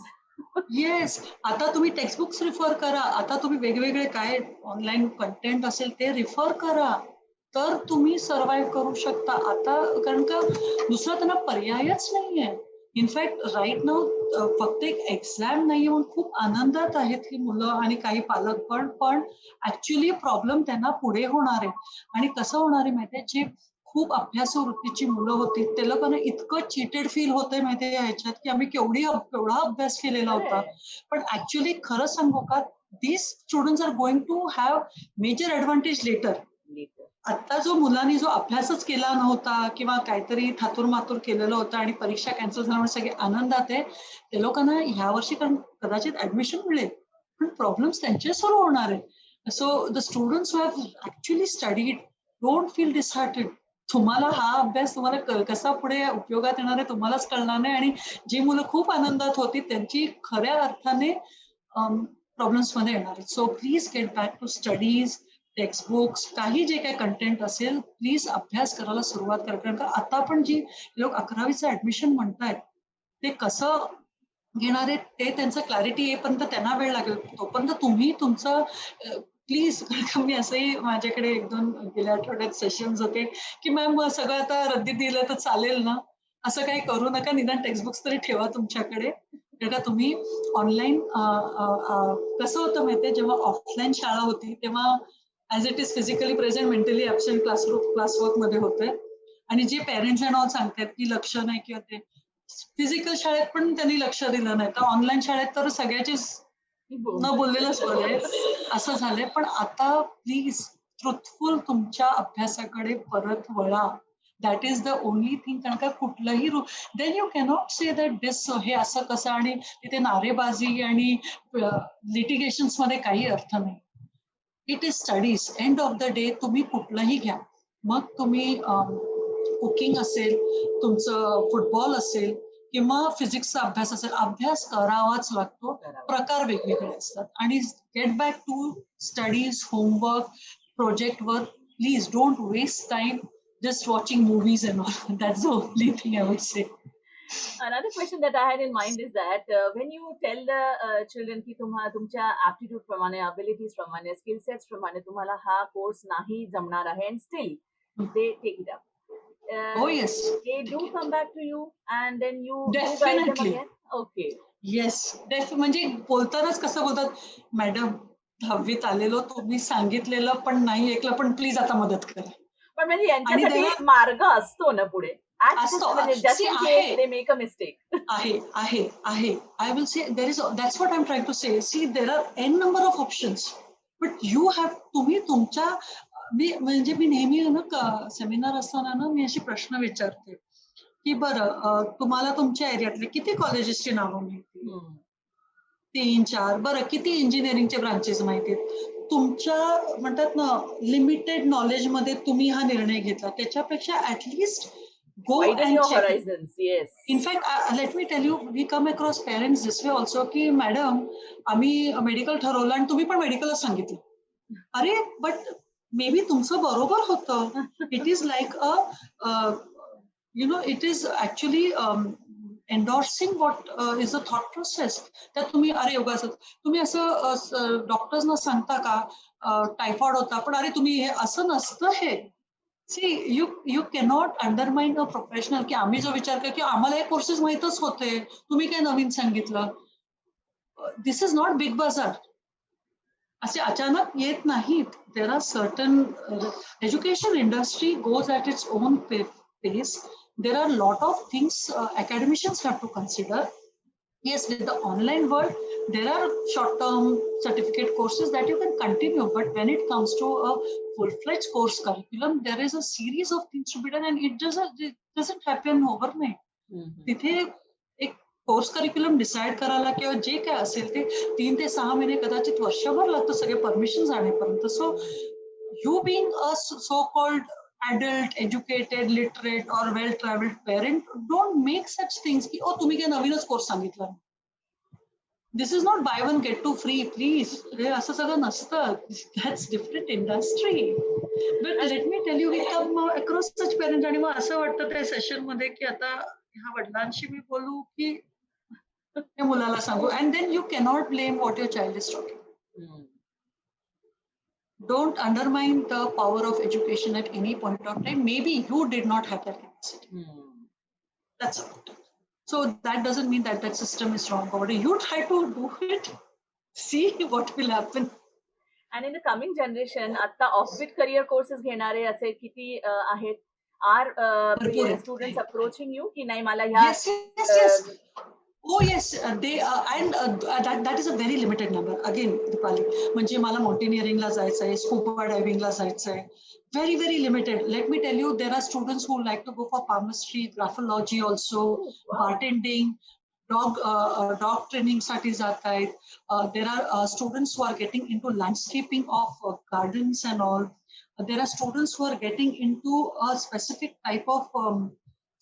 Yes. आता तुम्ही टेक्स्टबुक्स रिफर करा. आता तुम्ही वेगवेगळे काय ऑनलाईन कंटेंट असेल ते रिफर करा. तर तुम्ही सर्व्हाइव्ह करू शकता. आता कारण का दुसरा त्यांना पर्यायच नाहीये. इनफॅक्ट राईट नाव फक्त एक एक्झाम नाहीये म्हणून खूप आनंदात आहेत ही मुलं आणि काही पालक पण ऍक्च्युली प्रॉब्लेम त्यांना पुढे होणार आहे. आणि कसं होणार आहे माहितीये, जे खूप अभ्यासू वृत्तीची मुलं होती ते लोकांना इतकं चिटेड फील होतंय माहितीये ह्याच्यात की आम्ही केवढा अभ्यास केलेला होता. पण ऍक्च्युली खरं सांगू का, these students are going to have major advantage later. आता जो मुलांनी जो अभ्यासच केला नव्हता किंवा काहीतरी थातूर केलेलं होतं आणि परीक्षा कॅन्सल झाल्यामुळे सगळे आनंदात आहे, ते लोकांना ह्या वर्षी कदाचित ऍडमिशन मिळेल पण प्रॉब्लेम्स त्यांचे सुरू होणार आहे. So the students who have actually studied don't feel disheartened. तुम्हाला हा अभ्यास तुम्हाला कसा पुढे उपयोगात येणार आहे तुम्हालाच कळणार नाही. आणि जी मुलं खूप आनंदात होती त्यांची खऱ्या अर्थाने प्रॉब्लेम्स मध्ये येणार आहेत. So please get back to studies, textbooks, काही जे काही कंटेंट असेल प्लीज अभ्यास करायला सुरुवात करा. कारण का आता पण जी लोक 11वीचं ऍडमिशन म्हणतायत ते कसं घेणार आहेत ते त्यांचं क्लॅरिटी येईपर्यंत त्यांना वेळ लागेल. तोपर्यंत तुम्ही तुमचं प्लीज, मी असंही माझ्याकडे 1-2 गेल्या आठवड्यात सेशन्स होते की मॅम सगळं आता रद्दी दिलं तर चालेल ना, असं काही करू नका, निदान टेक्स्टबुक्स तरी ठेवा तुमच्याकडे. कारण का तुम्ही ऑनलाईन कसं होतं माहितीये, जेव्हा ऑफलाईन शाळा होती तेव्हा as it is physically present mentally absent classwork मध्ये होते. आणि जे पेरेंट्स अँड ऑल सांगतात की लक्ष नाही किंवा ते फिजिकल शाळेत पण त्यांनी लक्ष दिलं नाही, तर ऑनलाईन शाळेत तर सगळ्याचीच न बोललेलंच बरं आहे, असं झालंय. पण आता प्लीज ट्रुथफुल तुमच्या अभ्यासाकडे परत वळा. That is the only thing. कारण का कुठलंही then you cannot say that this हे असं कसं आणि तिथे नारेबाजी आणि लिटिगेशन्स मध्ये काही अर्थ नाही. It is studies. End of the day तुम्ही कुठलंही घ्या, मग तुम्ही कुकिंग असेल, तुमचं फुटबॉल असेल किंवा फिजिक्सचा अभ्यास असेल, अभ्यास करावाच लागतो. प्रकार वेगवेगळे असतात. आणि get back to studies, homework, project work. Please don't waste time just watching movies and all. That's the only thing I would say. Another question that I had in mind is that when you tell the children की तुमच्या aptitude प्रमाणे, abilities प्रमाणे, skill sets प्रमाणे तुम्हाला हा कोर्स नाही जमणार आहे, and still they take it up. Oh yes. They do come back to you and then you Definitely. do guide them again. Okay. Yes. म्हणजे बोलतानाच कसं बोलतात, मॅडम 10वीत आलेलो, तुम्ही सांगितलेलं पण नाही ऐकलं, पण प्लीज आता मदत करा. पण म्हणजे यांच्यासाठी मार्ग असतो ना पुढे. असतो. Just in case they make a mistake. आहे. I will say that's what I'm trying to say. See, there are n number of options, but you have, तुम्ही तुमच्या, मी नेहमी ना सेमिनार असताना ना मी असे प्रश्न विचारते की बरं तुम्हाला तुमच्या एरियातले किती कॉलेजेसची नावं माहिती, 3-4, बरं किती इंजिनिअरिंगचे ब्रांचेस माहिती आहेत, तुमच्या म्हणतात ना लिमिटेड नॉलेज मध्ये तुम्ही हा निर्णय घेतला, त्याच्यापेक्षा at least go widen and your check. horizons. Yes. In fact, let me tell you, we come across parents this way also की मॅडम आम्ही मेडिकल ठरवलं आणि तुम्ही पण मेडिकलच सांगितलं. अरे बट मे बी तुमचं बरोबर होतं. It is like it is actually endorsing what is a thought process. त्यात तुम्ही अरे योगाचं तुम्ही असं डॉक्टर्सना सांगता का टायफॉइड होता, पण अरे तुम्ही हे असं नसतं हे. See, you cannot undermine a professional की आम्ही जो विचार करतो की आम्हाला हे कोर्सेस माहीतच होते, तुम्ही काय नवीन सांगितलं. दिस इज नॉट बिग बाजार. असे अचानक येत नाहीत. There are certain education industry goes at its own pace. There are lot of things academicians have to consider. Yes, with the online world, there are short-term certificate courses that you can continue. But when it comes to a full-fledged course curriculum, there is a series of things to be done, and it doesn't happen overnight. तिथे एक कोर्स करिक्युलम डिसाइड करायला किंवा जे काय असेल ते 3 ते 6 महिने कदाचित वर्षभर लागतं सगळे परमिशन आणेपर्यंत. So you being a so called adult, educated, literate or well-traveled parent, don't make such things की तुम्ही काय नवीनच कोर्स सांगितला. This is not buy one get two free, please. हे असं सगळं नसतं. That's different industry. But let me tell you, we come across such parents आणि मग असं वाटतं त्या सेशन मध्ये की आता ह्या वडिलांशी मी बोलू की त्या मुलाला सांगू. And then you cannot blame what your child is talking. Don't undermine the power of education at any point of time. Maybe you did not have that capacity. That's all. So that doesn't mean that that system is wrong. But you try to do it, see what will happen. And in the coming generation, आता offbeat career courses घेणारे असे किती आहेत? Are students approaching you की नाही मला ह्या? Yes. Oh yes, they and that is a very limited number. Again, Dipali, म्हणजे मला माउंटेनिअरिंगला जायचंय, स्कूबा डायव्हिंगला जायचंय. Very, very limited. Let me tell you, there are students who like to go for palmistry, graphology also, bartending, dog training साठी जात आहेत. There are students who are getting into landscaping of gardens and all. There are students who are getting into a specific type of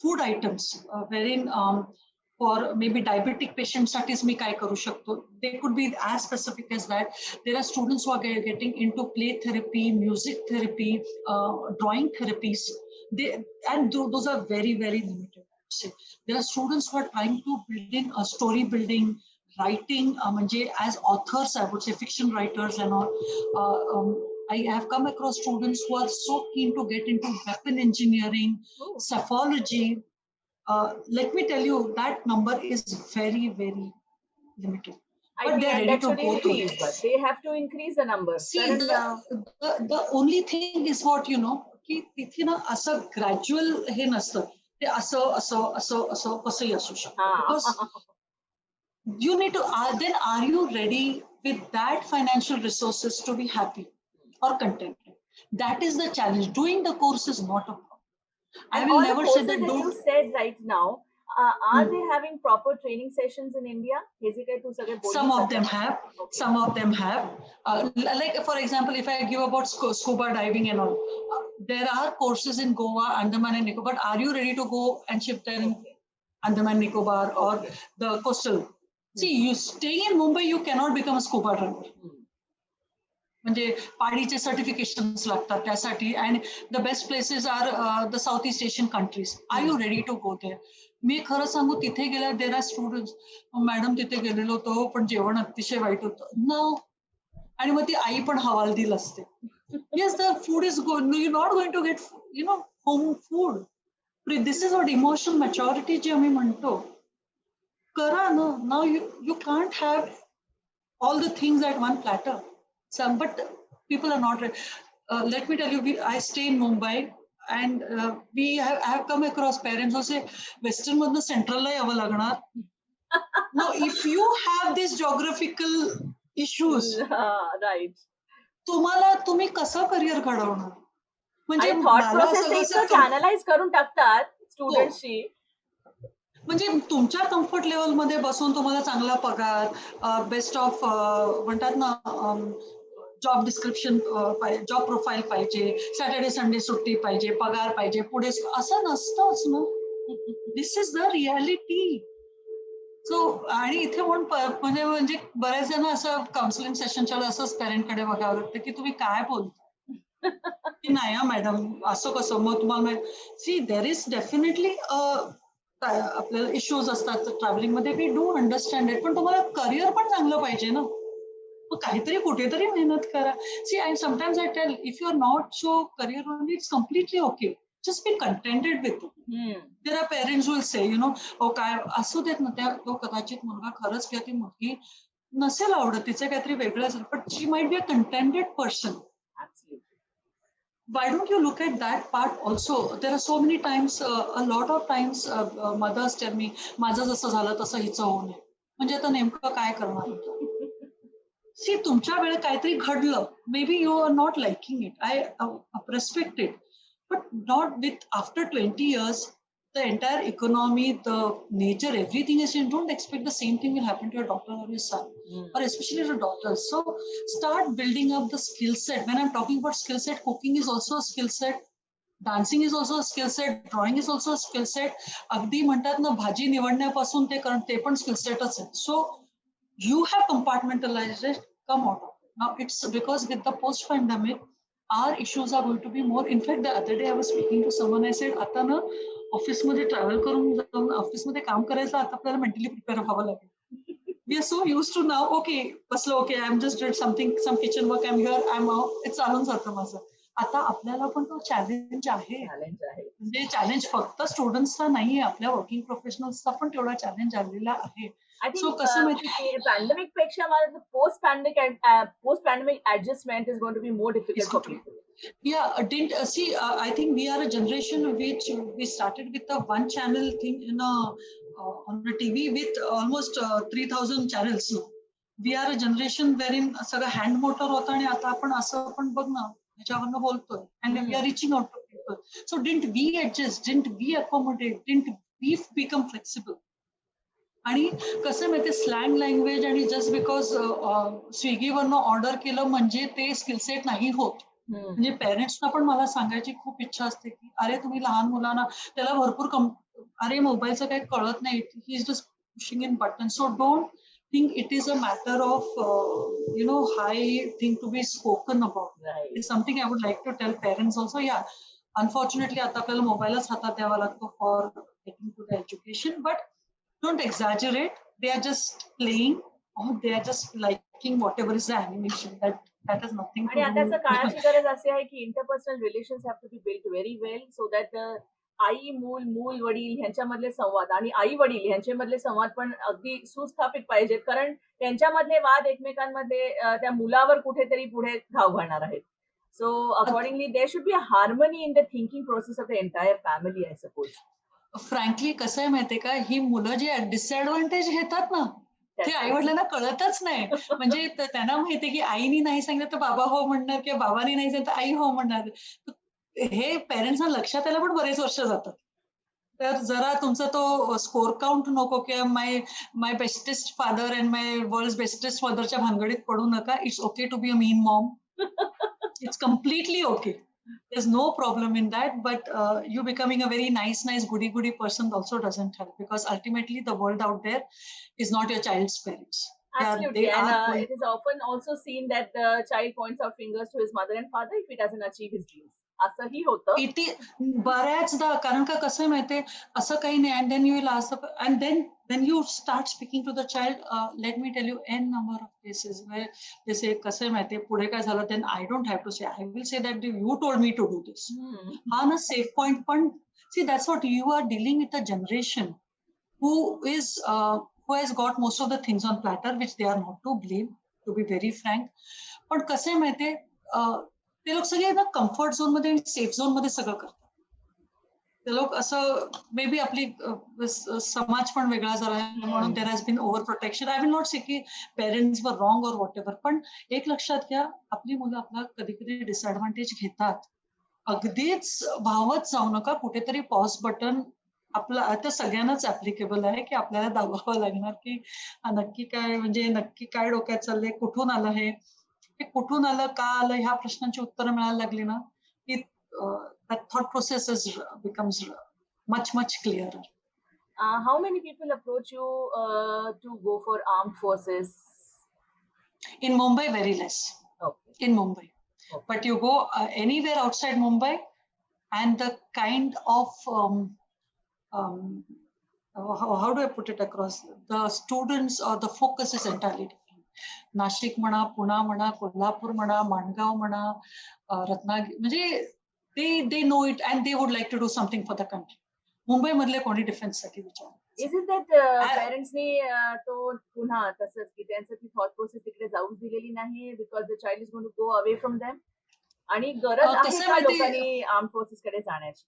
food items, wherein for may be diabetic पेशंटसाठीच मी काय करू शकतो. They could be as specific as that. There are students who are getting into play therapy, music therapy, drawing therapies. And those are very, very limited. There are students who are trying to build in story building, writing, as authors, I would say fiction writers and all. I have come across students who are so keen to get into weapon engineering, psephology. Let me tell you, that number is very, very limited. I But think they are and ready that to should go through increase. this. They have to increase the numbers. See, कारण the only thing is what, की तिथे ना असं ग्रॅज्युअल हे नसतं. ते असं असं असं असं कसंही असू शकतं. Because you need to, then are you ready with that financial resources to be happy or contented? That is the challenge. Doing the course is not a problem. I and will all never the say courses that that you don't. said right now, are they having proper training sessions in India? हे जे काही तू सगळे बोललीस Some of them आता. have. Okay. Some of them have. Like for example, if I give about scuba diving and all, there are courses in Goa, Andaman and Nicobar. But are you ready to go and ship there in Andaman Nicobar or the coastal? See, you stay in Mumbai, you cannot become a scuba diver. म्हणजे पाडीचे सर्टिफिकेशन्स लागतात त्यासाठी. And the best places are the South East Asian countries. Are you ready to go there? मी खरं सांगू, तिथे गेल्या देर आर स्टुडंट्स, मॅडम तिथे गेलेलो होतो पण जेवण अतिशय वाईट होतं न. आणि मग ती आई पण हवालदिल असते. Yes, the food is good, you not going to get home food. This is what emotional maturity जी आम्ही म्हणतो. करा ना. Now you can't have all the things at one platter. But people are not ready. Let me tell you, I stay in Mumbai, and I have come across parents who say, Western madna Central la yawa lagnar. Now, if you have these geographical issues, right. तुम्ही कसं करिअर घडवणार? म्हणजे थॉट प्रोसेस इतकं अनालाइज करून टाकतात स्टुडंट्सची. म्हणजे तुमच्या कम्फर्ट लेवल मध्ये बसून तुम्हाला चांगला पगार, बेस्ट ऑफ म्हणतात ना, जॉब डिस्क्रिप्शन, जॉब प्रोफाईल पाहिजे, सॅटर्डे संडे सुट्टी पाहिजे, पगार पाहिजे, पुढे असं नसतंच ना. दिस इज द रियालिटी. सो आणि इथे म्हणजे बरेच जण असं काउन्सिलिंग सेशनच्या वेळेस असंच पेरेंटकडे बघावं लागतं की तुम्ही काय बोलता. की नाही मॅडम असं कसं, मग तुम्हाला सी देर इज डेफिनेटली आपल्याला इश्यूज असतात ट्रॅव्हलिंग मध्ये. We do understand it. पण तुम्हाला करिअर पण चांगलं पाहिजे ना. मग काहीतरी कुठेतरी मेहनत करा. See, I sometimes I tell, if you are not show career only, it's completely okay. Just be contented with it. There are parents will say, काय असू देत ना, त्या तो कदाचित मुलगा खरंच किंवा ती मुलगी नसेल आवडत, तिचं काहीतरी वेगळं असेल, but she might be a contented person. Why don't you look at that part also? There are so many times, a lot of times mothers tell me, माझं जसं झालं तसं हिचं होऊ नये. म्हणजे आता नेमकं काय करणार? सी, तुमच्या वेळेत काहीतरी घडलं, maybe you are not liking it, I respect it, but not with after 20 years, the entire economy, the nature, everything is changed. Don't expect the same thing will happen to your daughter or your son, or especially your daughters. So start building up the skill set. When I'm talking about skill set, cooking is also a skill set, dancing is also a skill set, drawing is also a skill set. अगदी म्हणतात ना, भाजी निवडण्यापासून ते पण skill setच आहे. So you have compartmentalized it, come out of it. Now it's because with the post-pandemic, our issues are going to be more. In fact, the other day I was speaking to someone, I said, आता ना ऑफिसमध्ये ट्रॅव्हल करून जाऊन ऑफिसमध्ये काम करायचं, आता आपल्याला मेंटली प्रिपेअर व्हावं लागेल. We are so used to now, okay बसलं, okay I am just did something, some kitchen work, I am here, I am out, चालून जातं माझं. आता आपल्याला पण तो चॅलेंज आहे. म्हणजे चॅलेंज फक्त स्टुडंट्सचा नाहीये, आपल्या वर्किंग प्रोफेशनल्सचा पण तेवढा चॅलेंज आलेला आहे. I think pandemic पेक्षा मला post pandemic adjustment is going to be more difficult for people. Yeah, I think we are a generation which we started with a one channel thing on the TV with almost 3,000 channels. We are a generation wherein सगळं हँड मोटर होतं आणि आता आपण असं पण बघ ना ह्याच्यावरनं बोलतोय, and we are reaching out to people. So didn't we adjust, didn't we accommodate, didn't we become flexible? आणि कसं माहिती, स्लँग लँग्वेज आणि जस्ट बिकॉज स्विगीवरनं ऑर्डर केलं म्हणजे ते स्किल सेट नाही होत. म्हणजे पेरेंट्सना पण मला सांगायची खूप इच्छा असते की अरे तुम्ही लहान मुलांना, त्याला भरपूर अरे मोबाईलचं काही कळत नाही, he is just pushing in button. So don't think it is a matter of high thing to be spoken about. Right. It's something I would like to tell parents also. Yeah, unfortunately आता आपल्याला मोबाईलच हातात द्यावा लागतो for getting to the education, but don't exaggerate. They are just playing or they are just liking whatever is the animation. That has nothing आणि to आताच्या do. काळाची गरज अशी आहे की interpersonal relations have to be build very well so that आई मूल मूल वडील ह्यांच्यामधले संवाद आणि आई वडील ह्यांच्यामधले संवाद पण अगदी सुस्थापित पाहिजेत कारण त्यांच्यामधले वाद एकमेकांमध्ये त्या मुलावर कुठेतरी पुढे घाव घालणार आहेत. So accordingly there should be a harmony in the thinking process of the entire family I suppose. Frankly कसं आहे माहितीये का, ही मुलं जी डिसएडव्हान्टेज घेतात ना ते आई वडिलांना कळतच नाही. म्हणजे त्यांना माहितीये की आईनी नाही सांगितलं तर बाबा हो म्हणणार किंवा बाबांनी नाही सांगितलं तर आई हो म्हणणार. हे पेरेंट्सना लक्षात यायला पण बरेच वर्ष जातात. तर जरा तुमचा तो स्कोर काउंट नको किंवा my bestest father and my world bestest फादरच्या भानगडीत पडू नका. It's okay to be a mean mom. It's completely okay. There's no problem in that, but you becoming a very nice goody person also doesn't help, because ultimately the world out there is not your child's parents. Absolutely, and it is often also seen that the child points out fingers to his mother and father if he doesn't achieve his dreams. असंही होतं. इथे बऱ्याचदा, कारण का कसं आहे माहितीये, असं काही नाही. And then you will ask and then you start speaking to the child. Let me tell you an number of cases where जसे कसं आहे माहितीये, पुढे काय झालं then I don't have to say, I will say that you told me to do this. हा ना सेफ पॉइंट. पण see that's what you are dealing with a generation who has got most of the things on platter, which they are not to blame, to be very frank. पण कसं आहे माहितीये, ते लोक सगळे ना कम्फर्ट झोन मध्ये आणि सेफ झोन मध्ये सगळं करतात. ते लोक असं मे बी आपली समाज पण वेगळा झाला आहे म्हणून there has been over protection. I will not say की पेरेंट्स वर रॉंग और व्हॉट एव्हर, पण एक लक्षात घ्या, आपली मुलं आपला कधी कधी डिसएडव्हान्टेज घेतात. अगदीच भावत जाऊ नका. कुठेतरी पॉज बटन आपलं आता सगळ्यांनाच ऍप्लिकेबल आहे की आपल्याला दाबावं लागणार की नक्की काय, म्हणजे नक्की काय डोक्यात चाललंय, कुठून आलं हे कुठून आलं, का आलं, ह्या प्रश्नांची उत्तरं मिळायला लागली ना की that thought process becomes much clearer. How many people approach you to go for armed forces? In Mumbai, very less. Okay. In Mumbai. Okay. But you go anywhere outside Mumbai, and the kind of how do I put it across? The students or the focus is entirely different. Nashik म्हणा, पुणा म्हणा, कोल्हापूर म्हणा, माणगाव म्हणा, रत्नागिरी, म्हणजे they know it and they would like to do something for the country. Mumbai मधले कोणी डिफेन्ससाठी विचार. Is it that पेरेंट्सनी तो पुन्हा तसंच की त्यांचं ती थॉट प्रोसेस तिकडे जाऊच दिलेली नाही because the child is going to go away from them, आणि गरज आहे का लोकांनी आर्म फोर्सेस कडे जाण्याची?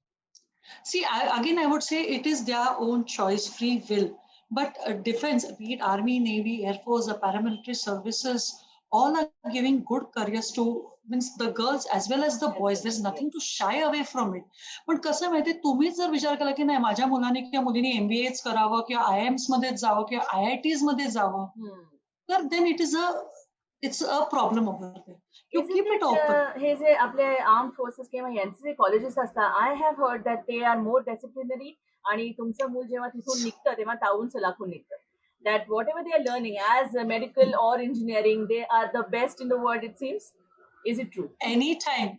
See, again, I would say it is their own choice, free will. But defense, be it army, navy, air force, or paramilitary services, all are giving good careers to means the girls as well as the boys. There's nothing to shy away from it. पण कसं माहितीये, तुम्हीच जर विचार केला की नाही माझ्या मुलाने किंवा मुलीने MBAच करावं किंवा IIMs मध्येच जावं किंवा IITs मध्ये जावं, तर then it's a problem over there. You keep it open. हे जे आपले आर्म फोर्सेस किंवा यांचे जे कॉलेजेस असतात, I have heard that they are more disciplinary, आणि तुमचं मूल जेव्हा तिथून निघतं तेव्हा तावून सलाखून निघतं. That whatever they are learning as medical or engineering, they are the best in the world, it seems. Is it true? Anytime.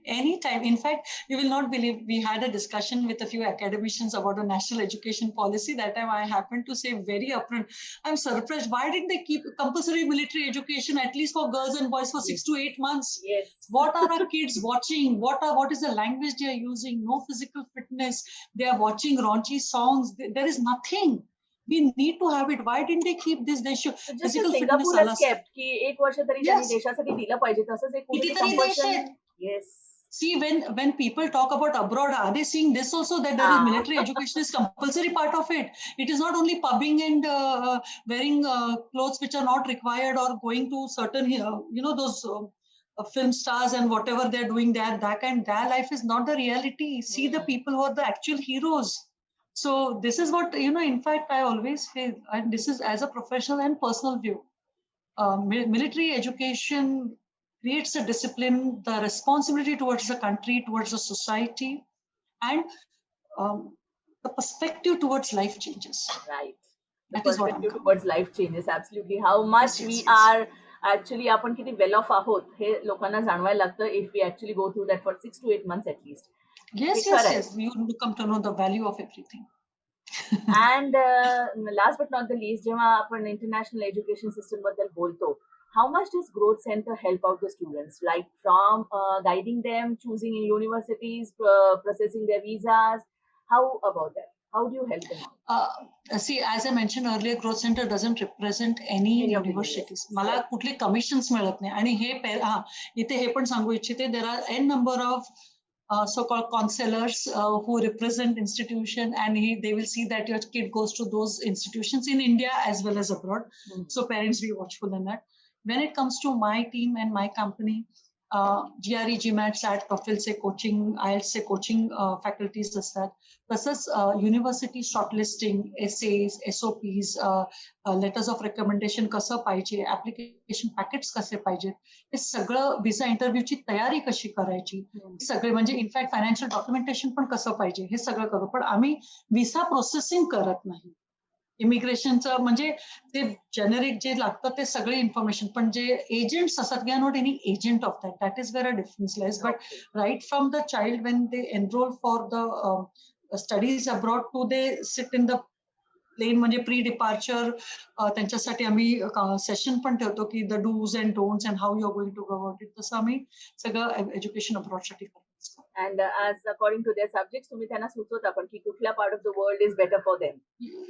In fact, you will not believe, we had a discussion with a few academicians about a national education policy. That time I happened to say very upfront, I'm surprised. Why didn't they keep compulsory military education at least for girls and boys for 6 to 8 months? Yes. What are our kids watching? What is the language they are using? No physical fitness. They are watching raunchy songs. There is nothing. We need to have it. Why didn't they keep this? They should. Physical fitness has kept की एक वर्ष तरी त्यांनी देशासाठी दिलं पाहिजे, तसंच एक कुठेतरी compulsion. Yes. See, when people talk about abroad, are they seeing this also, that there is military education is compulsory part of it? It is not only pubbing and wearing clothes which are not required or going to certain those film stars and whatever they're doing there, their life is not the reality. See the people who are the actual heroes. So this is what, in fact, I always feel, and this is as a professional and personal view, military education creates a discipline, the responsibility towards the country, towards the society, and the perspective towards life changes. Right. The That is what I'm perspective coming. towards life changes absolutely. How much Yes, we yes. are actually आपण किती वेल ऑफ आहोत हे लोकांना जाणवायला लागतं if we actually go through that for 6 to 8 months at least. हे Yes, खरं yes, आहे. yes. You come to know the value of everything. And last but not the least, जेव्हा आपण इंटरनॅशनल एज्युकेशन सिस्टम बद्दल बोलतो, how much does growth center help out the students, like from guiding them, choosing in universities, processing their visas? How about that? How do you help them out? See, as I mentioned earlier, Growth Center doesn't represent any Any of the universities. universities, मला right. कुठली कमिशन्स मिळत नाही आणि इथे हे पण सांगू इच्छिते, there are n number of so-called counselors who represent institution, and they will see that your kid goes to those institutions in India as well as abroad. So parents, be watchful in that. When it comes to my team and my company, GRE, GMAT, SAT, TOEFL से कोचिंग, IELTS से कोचिंग फॅकल्टीज असतात. तसंच university shortlisting, essays, SOPs, letters of recommendation कसं पाहिजे, ऍप्लिकेशन पॅकेट्स कसे पाहिजेत, हे सगळं, व्हिसा इंटरव्ह्यूची तयारी कशी करायची, सगळे म्हणजे इनफॅक्ट फायनान्शियल डॉक्युमेंटेशन पण कसं पाहिजे हे सगळं करू. पण आम्ही व्हिसा प्रोसेसिंग करत नाही. इमिग्रेशनचं म्हणजे ते जेनेरिक जे लागतं ते सगळे इन्फॉर्मेशन, पण जे एजंट्स असतात, we are not any agent of that. That is where a difference lies. But right from the child when they enrol for the studies abroad to they sit in the plane, म्हणजे प्री डिपार्चर, त्यांच्यासाठी आम्ही सेशन पण ठेवतो की the dos and don'ts and how you are going to go about it. तसं आम्ही सगळं एज्युकेशन अब्रॉडसाठी करतो. And as according to their subjects, तुम्ही त्यांना सुचवता पण की कुठल्या part of the world is better for them,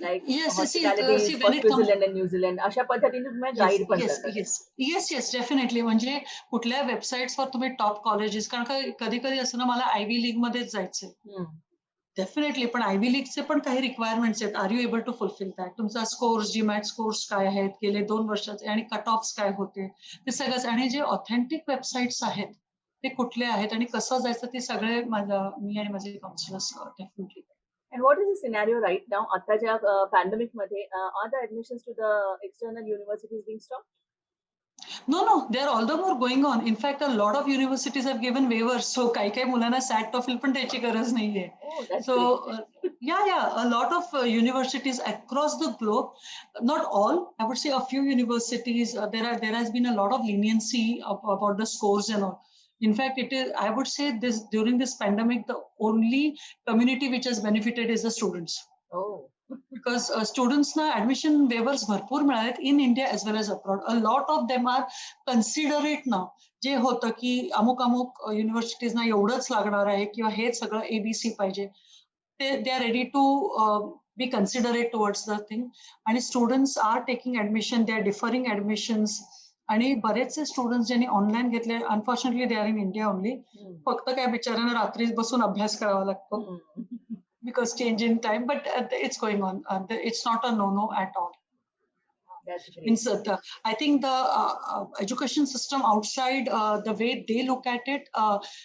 like Yes, hospitality is see, for when it comes, Switzerland and New Zealand, अशा पद्धतीने तुम्ही येस गाईड पण येस करता. Yes yes yes definitely. म्हणजे कुठल्या वेबसाईट्सवर तुम्ही टॉप कॉलेजेस, कारण का कधी कधी असं ना, मला आयव्ही लीग मध्येच जायचंय डेफिनेटली, पण आयव्ही लीगचे पण काही रिक्वायरमेंट्स आहेत. Are you able to fulfil that? तुमचा स्कोर्स, जीमॅट स्कोर्स काय आहेत, गेले 2 वर्षाचे, आणि कट ऑफ्स काय होते, ते सगळंच. आणि जे ऑथेंटिक वेबसाईट्स आहेत ते कुठले आहेत आणि कसं जायचं, ते सगळे मी आणि माझे counsellors definitely. And what is the scenario right now? आताच्या pandemic मध्ये are the admissions to the external universities being stopped? No, they are all the more going on. In fact, a lot of universities have given waivers. So काही मुलांना SAT, TOEFL पण द्यायची गरज नाहीये. Oh, that's So great. yeah, a lot of universities across the globe, not all, I would say a few universities, there has been a lot of leniency about the scores and all. In fact, I would say this, during this pandemic, the only community which has benefited is the students. Oh. Because students na admission waivers भरपूर मिळालेत in India as well as abroad. A lot of them are considerate now. जे होतं की अमुक युनिव्हर्सिटीज ना एवढंच लागणार आहे किंवा हे सगळं ABC पाहिजे, they are ready to be considerate towards the thing. आणि students are taking admission, they are deferring admissions. आणि बरेचसे स्टुडंट्स ज्यांनी ऑनलाईन घेतले, unfortunately they are in India only. फक्त काय बिचाऱ्यांना रात्री बसून अभ्यास करावा लागतो because change in time, but it's going on. It's not a no at all. That's great. Means I think the education system outside, the way they look at it,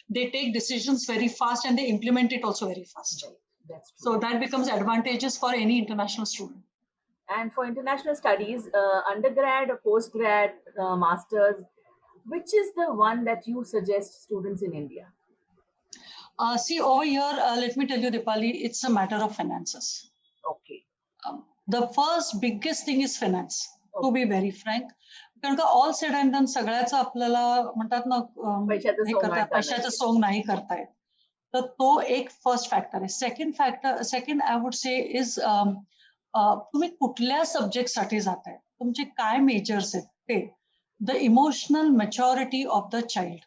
they take decisions very fast and they implement it also very fast. That's true. So that becomes advantageous for any international student. And for international studies, undergrad, postgrad, masters, which is the one that you suggest students in India? See, over here, let me tell you, Dipali, it's a matter of finances. Okay. The first biggest thing is finance, to be very frank. कारण का ऑल सेड अँड डन सगळ्याच आपल्याला म्हणतात ना, पैशाचं सोंग नाही करतायत. तर तो एक फर्स्ट फॅक्टर आहे. Second I would say is, तुम्ही कुठल्या सब्जेक्टसाठी जाताय, तुमचे काय मेजर्स आहेत ते, the emotional maturity of the child,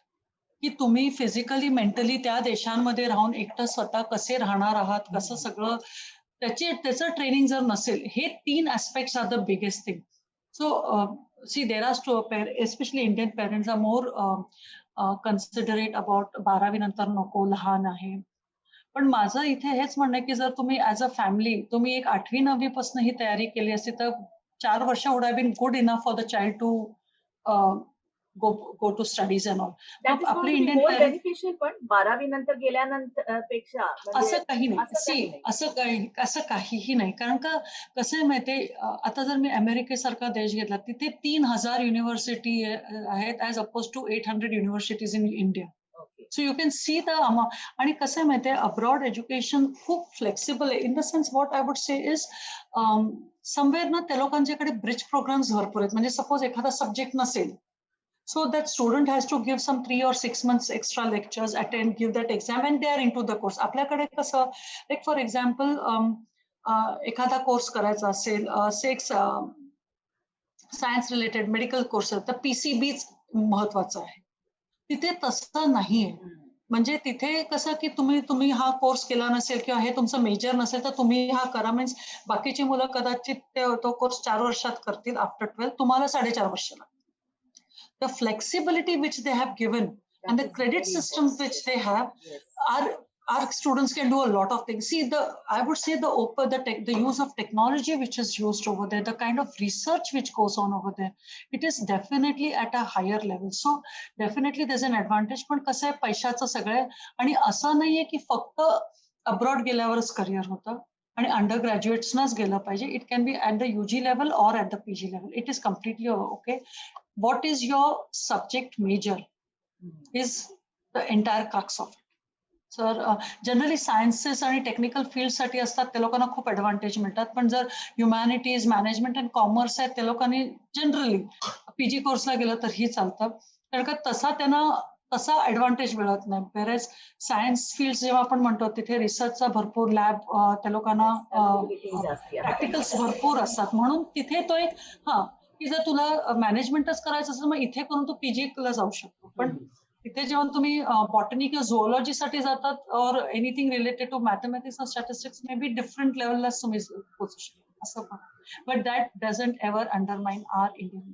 की तुम्ही फिजिकली मेंटली त्या देशांमध्ये राहून एकटं स्वतः कसे राहणार आहात, कसं सगळं, त्याचं ट्रेनिंग जर नसेल, हे 3 aspects are the biggest thing. So see, there are especially Indian parents are more considerate about 12वी नंतर नको, लहान आहे. पण माझं इथे हेच म्हणणं आहे की जर तुम्ही ऍज अ फॅमिली तुम्ही एक 8वी 9वी पासून ही तयारी केली असती तर 4 वर्ष would have been good enough for the child to go to studies and all. That is going to be more beneficial, पण 12वी नंतर गेल्यानंतर पेक्षा असं काही नाही. असं काहीही नाही. कारण का कसं आहे माहितीये, आता जर मी अमेरिकेसारखा देश घेतला, तिथे 3000 युनिव्हर्सिटी आहेत as opposed to 800 universities in India. So you can see the amount. आणि कसं आहे माहिती आहे, अब्रॉड एज्युकेशन खूप फ्लेक्सिबल आहे. In the sense what I would say is somewhere ना त्या लोकांच्याकडे ब्रिज प्रोग्राम्स भरपूर आहेत. म्हणजे सपोज एखादा सब्जेक्ट नसेल, so that student has to give some 3 or 6 months extra lectures, attend, give that exam, and they are into the course. आपल्याकडे कसं, like for example, एखादा कोर्स करायचा असेल, sex science related medical course, तर PCBच महत्वाचं आहे. तिथे तसं नाहीये. म्हणजे तिथे कसं की तुम्ही हा कोर्स केला नसेल किंवा हे तुमचं मेजर नसेल तर तुम्ही हा करा. मीन्स बाकीची मुलं कदाचित तो कोर्स 4 वर्षात करतील आफ्टर 12, तुम्हाला 4.5 वर्ष लागतील. The flexibility which they have given and the credit systems which they have, our students can do a lot of things. See, I would say the use of technology which is used over there, the kind of research which goes on over there, it is definitely at a higher level. So definitely there's an advantage. पण कसं आहे, पैशाचं सगळं, आणि असं नाहीये की फक्त अब्रॉड गेल्यावरच करिअर होतं आणि अंडर ग्रॅज्युएट्सनाच गेलं पाहिजे. It can be at the UG level or at the PG level. It is completely okay. What is your subject major is the entire crux of it. So generally sciences आणि टेक्निकल फील्ड साठी असतात त्या लोकांना खूप ऍडव्हान्टेज मिळतात. पण जर ह्युमॅनिटीज, मॅनेजमेंट अँड कॉमर्स आहेत त्या लोकांनी जनरली PG कोर्सला गेलं तर ही चालतं, कारण का तसा ऍडव्हान्टेज मिळत नाही. वेरेज सायन्स फील्ड जेव्हा आपण म्हणतो तिथे रिसर्चचा भरपूर लॅब, त्या लोकांना प्रॅक्टिकल्स भरपूर असतात. म्हणून तिथे तो एक की जर तुला मॅनेजमेंटच करायचं असेल तर मग इथे करून तू PG ला जाऊ शकतो. पण तिथे जेव्हा तुम्ही बॉटनी किंवा झुओलॉजीसाठी जातात और एनिथिंग रिलेटेड टू मॅथमॅटिक्स और स्टॅटिस्टिक्स, मे बी डिफरंट लेवलला तुम्ही पोहोचू शकता असं पण. But that doesn't ever undermine our Indian.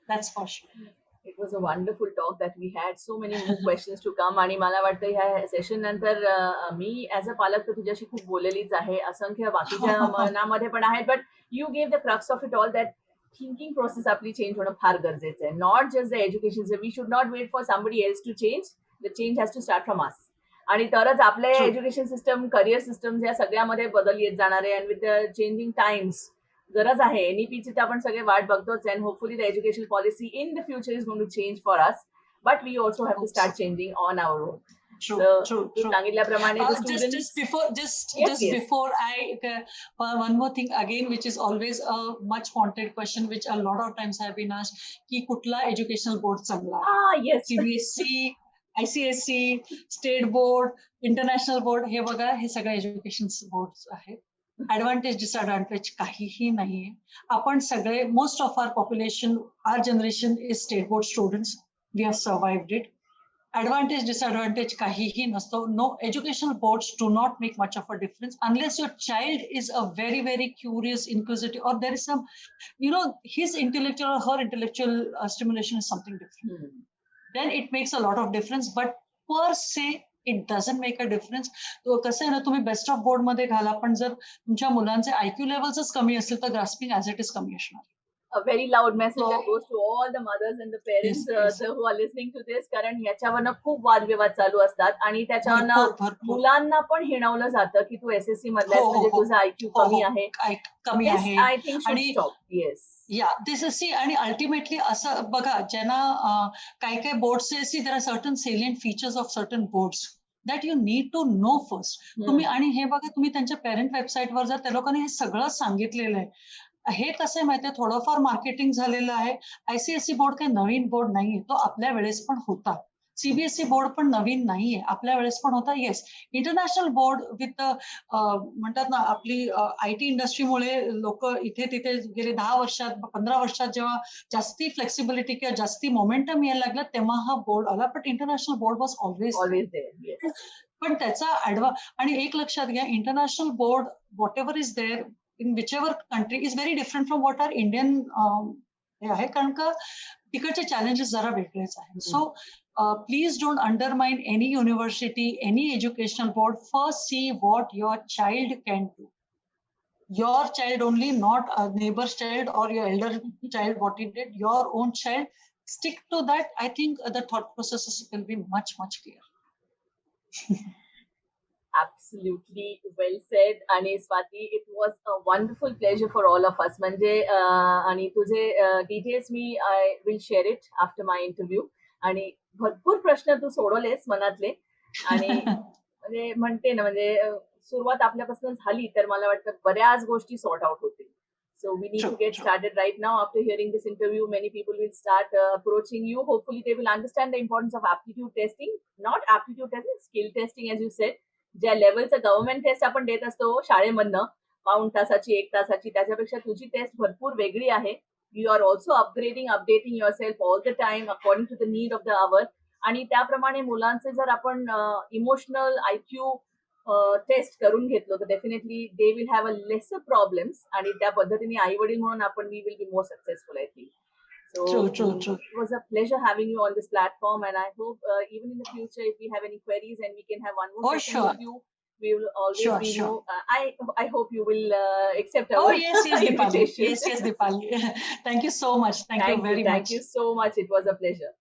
That's for sure. It was a wonderful talk that we had. So many more questions to come. आणि मला वाटतं ह्या सेशन नंतर मी ऍज अ पालक तर तुझ्याशी खूप बोललेलीच आहे, असंख्य बाकीच्या मनामध्ये पण आहेत. But you gave the crux of it all, that thinking process आपली चेंज होणं फार गरजेचं आहे. Not just the education. We should not wait for somebody else to change. The change has to start from us. आणि तरच आपले एज्युकेशन सिस्टम, करिअर सिस्टम या सगळ्यामध्ये बदल येत जाणार आहे. And with the changing times गरज आहे NEPची तर आपण सगळे वाट बघतोच. And hopefully the education policy in the future is going to change for us, but we also have to start changing on our own. सांगितल्याप्रमाणे just before I one more thing again, which is always a much wanted question which a lot of times have been asked, की कुठला एज्युकेशनल बोर्ड चांगला आहे? CBSE, ICSE, state board, international board, हे बघा हे सगळे एज्युकेशन बोर्ड आहेत. ऍडव्हान्टेज डिसएडव्हान्टेज काहीही नाहीये. आपण सगळे, most of our population, our generation is state board students. We have survived it. Advantage, disadvantage kahihi nasto. No, educational boards do not make much of a difference unless your child is a very, very curious, inquisitive, or there is some, his intellectual or her intellectual stimulation is something different. Then it makes a lot of difference. But per se, it doesn't make a difference. तो कसं आहे ना, तुम्ही बेस्ट ऑफ बोर्ड मध्ये घाला, पण जर तुमच्या मुलांचे IQ लेवल्सच कमी असेल तर ग्रास्पिंग ऍज इट इज कमी असणार. A very loud message that goes to all the mothers and the parents who are listening to this, कारण याच्यावरनं खूप वादविवाद चालू असतात आणि त्याच्यावरनं मुलांना पण हिणवलं जातं की तू SSC मधला म्हणजे तुझा IQ कमी आहे. I think should stop. Yes. This is see. आणि अल्टिमेटली असं बघा, ज्यांना काही boards, there are certain salient features of certain boards that you need to know first. तुम्ही, आणि हे बघा, तुम्ही त्यांच्या पेरेंट वेबसाईटवर जर त्या लोकांनी हे सगळं सांगितलेलं आहे. हे कसं आहे माहितीये, थोडंफार मार्केटिंग झालेलं आहे. ICSE बोर्ड काही नवीन बोर्ड नाहीये, तो आपल्या वेळेस पण होता. CBSE बोर्ड पण नवीन नाहीये, आपल्या वेळेस पण होता. येस, इंटरनॅशनल बोर्ड विथ म्हणतात ना, आपली IT इंडस्ट्रीमुळे लोक इथे तिथे गेले 10 वर्षात 15 वर्षात जेव्हा जास्ती फ्लेक्सिबिलिटी किंवा जास्ती मोमेंटम यायला लागला तेव्हा हा बोर्ड आला. But international board was always there. पण त्याचा आणि एक लक्षात घ्या, international board whatever is there in whichever country is very different from what our Indian आहे, कारण का तिकडचे challenges जरा वेगळेच आहेत. So please don't undermine any university, any educational board. First see what your child can do. Your child only, not a neighbor's child or your elder child, what he did, your own child. Stick to that. I think the thought processes will be much, much clearer. Absolutely well said. आणि Swati, it was a wonderful pleasure for all of us. म्हणजे आणि तुझे details I will share it after my interview. आणि भरपूर प्रश्न तू सोडवलेस मनातले. आणि म्हणजे म्हणते ना, म्हणजे सुरुवात आपल्यापासून झाली तर मला वाटतं बऱ्याच गोष्टी सॉर्ट आउट होतील. So we need true to get true started right now. After hearing this interview, many people will start approaching you. Hopefully, they will understand the importance of aptitude testing, not aptitude testing, skill testing, as you said. ज्या लेवलचं गव्हर्नमेंट टेस्ट आपण देत असतो शाळेमधनं, पाऊण तासाची, 1 तासाची, त्याच्यापेक्षा तुझी टेस्ट भरपूर वेगळी आहे. You are also upgrading, updating yourself all the time according to the need of the hour. आणि त्याप्रमाणे मुलांचे जर आपण इमोशनल आयक्यू टेस्ट करून घेतलो तर definitely they will have a lesser problems, आणि त्या पद्धतीने आई वडील म्हणून आपण we will be more successful I think. So true true true it was a pleasure having you on this platform, and I hope even in the future, if we have any queries and we can have one more Oh, session sure. with you, we will always Sure, be sure. I hope you will accept Oh, our yes, yes, Dipali. invitation. Yes, yes, Dipali. Thank you so much. Thank you very Thank much. you so much. It was a pleasure.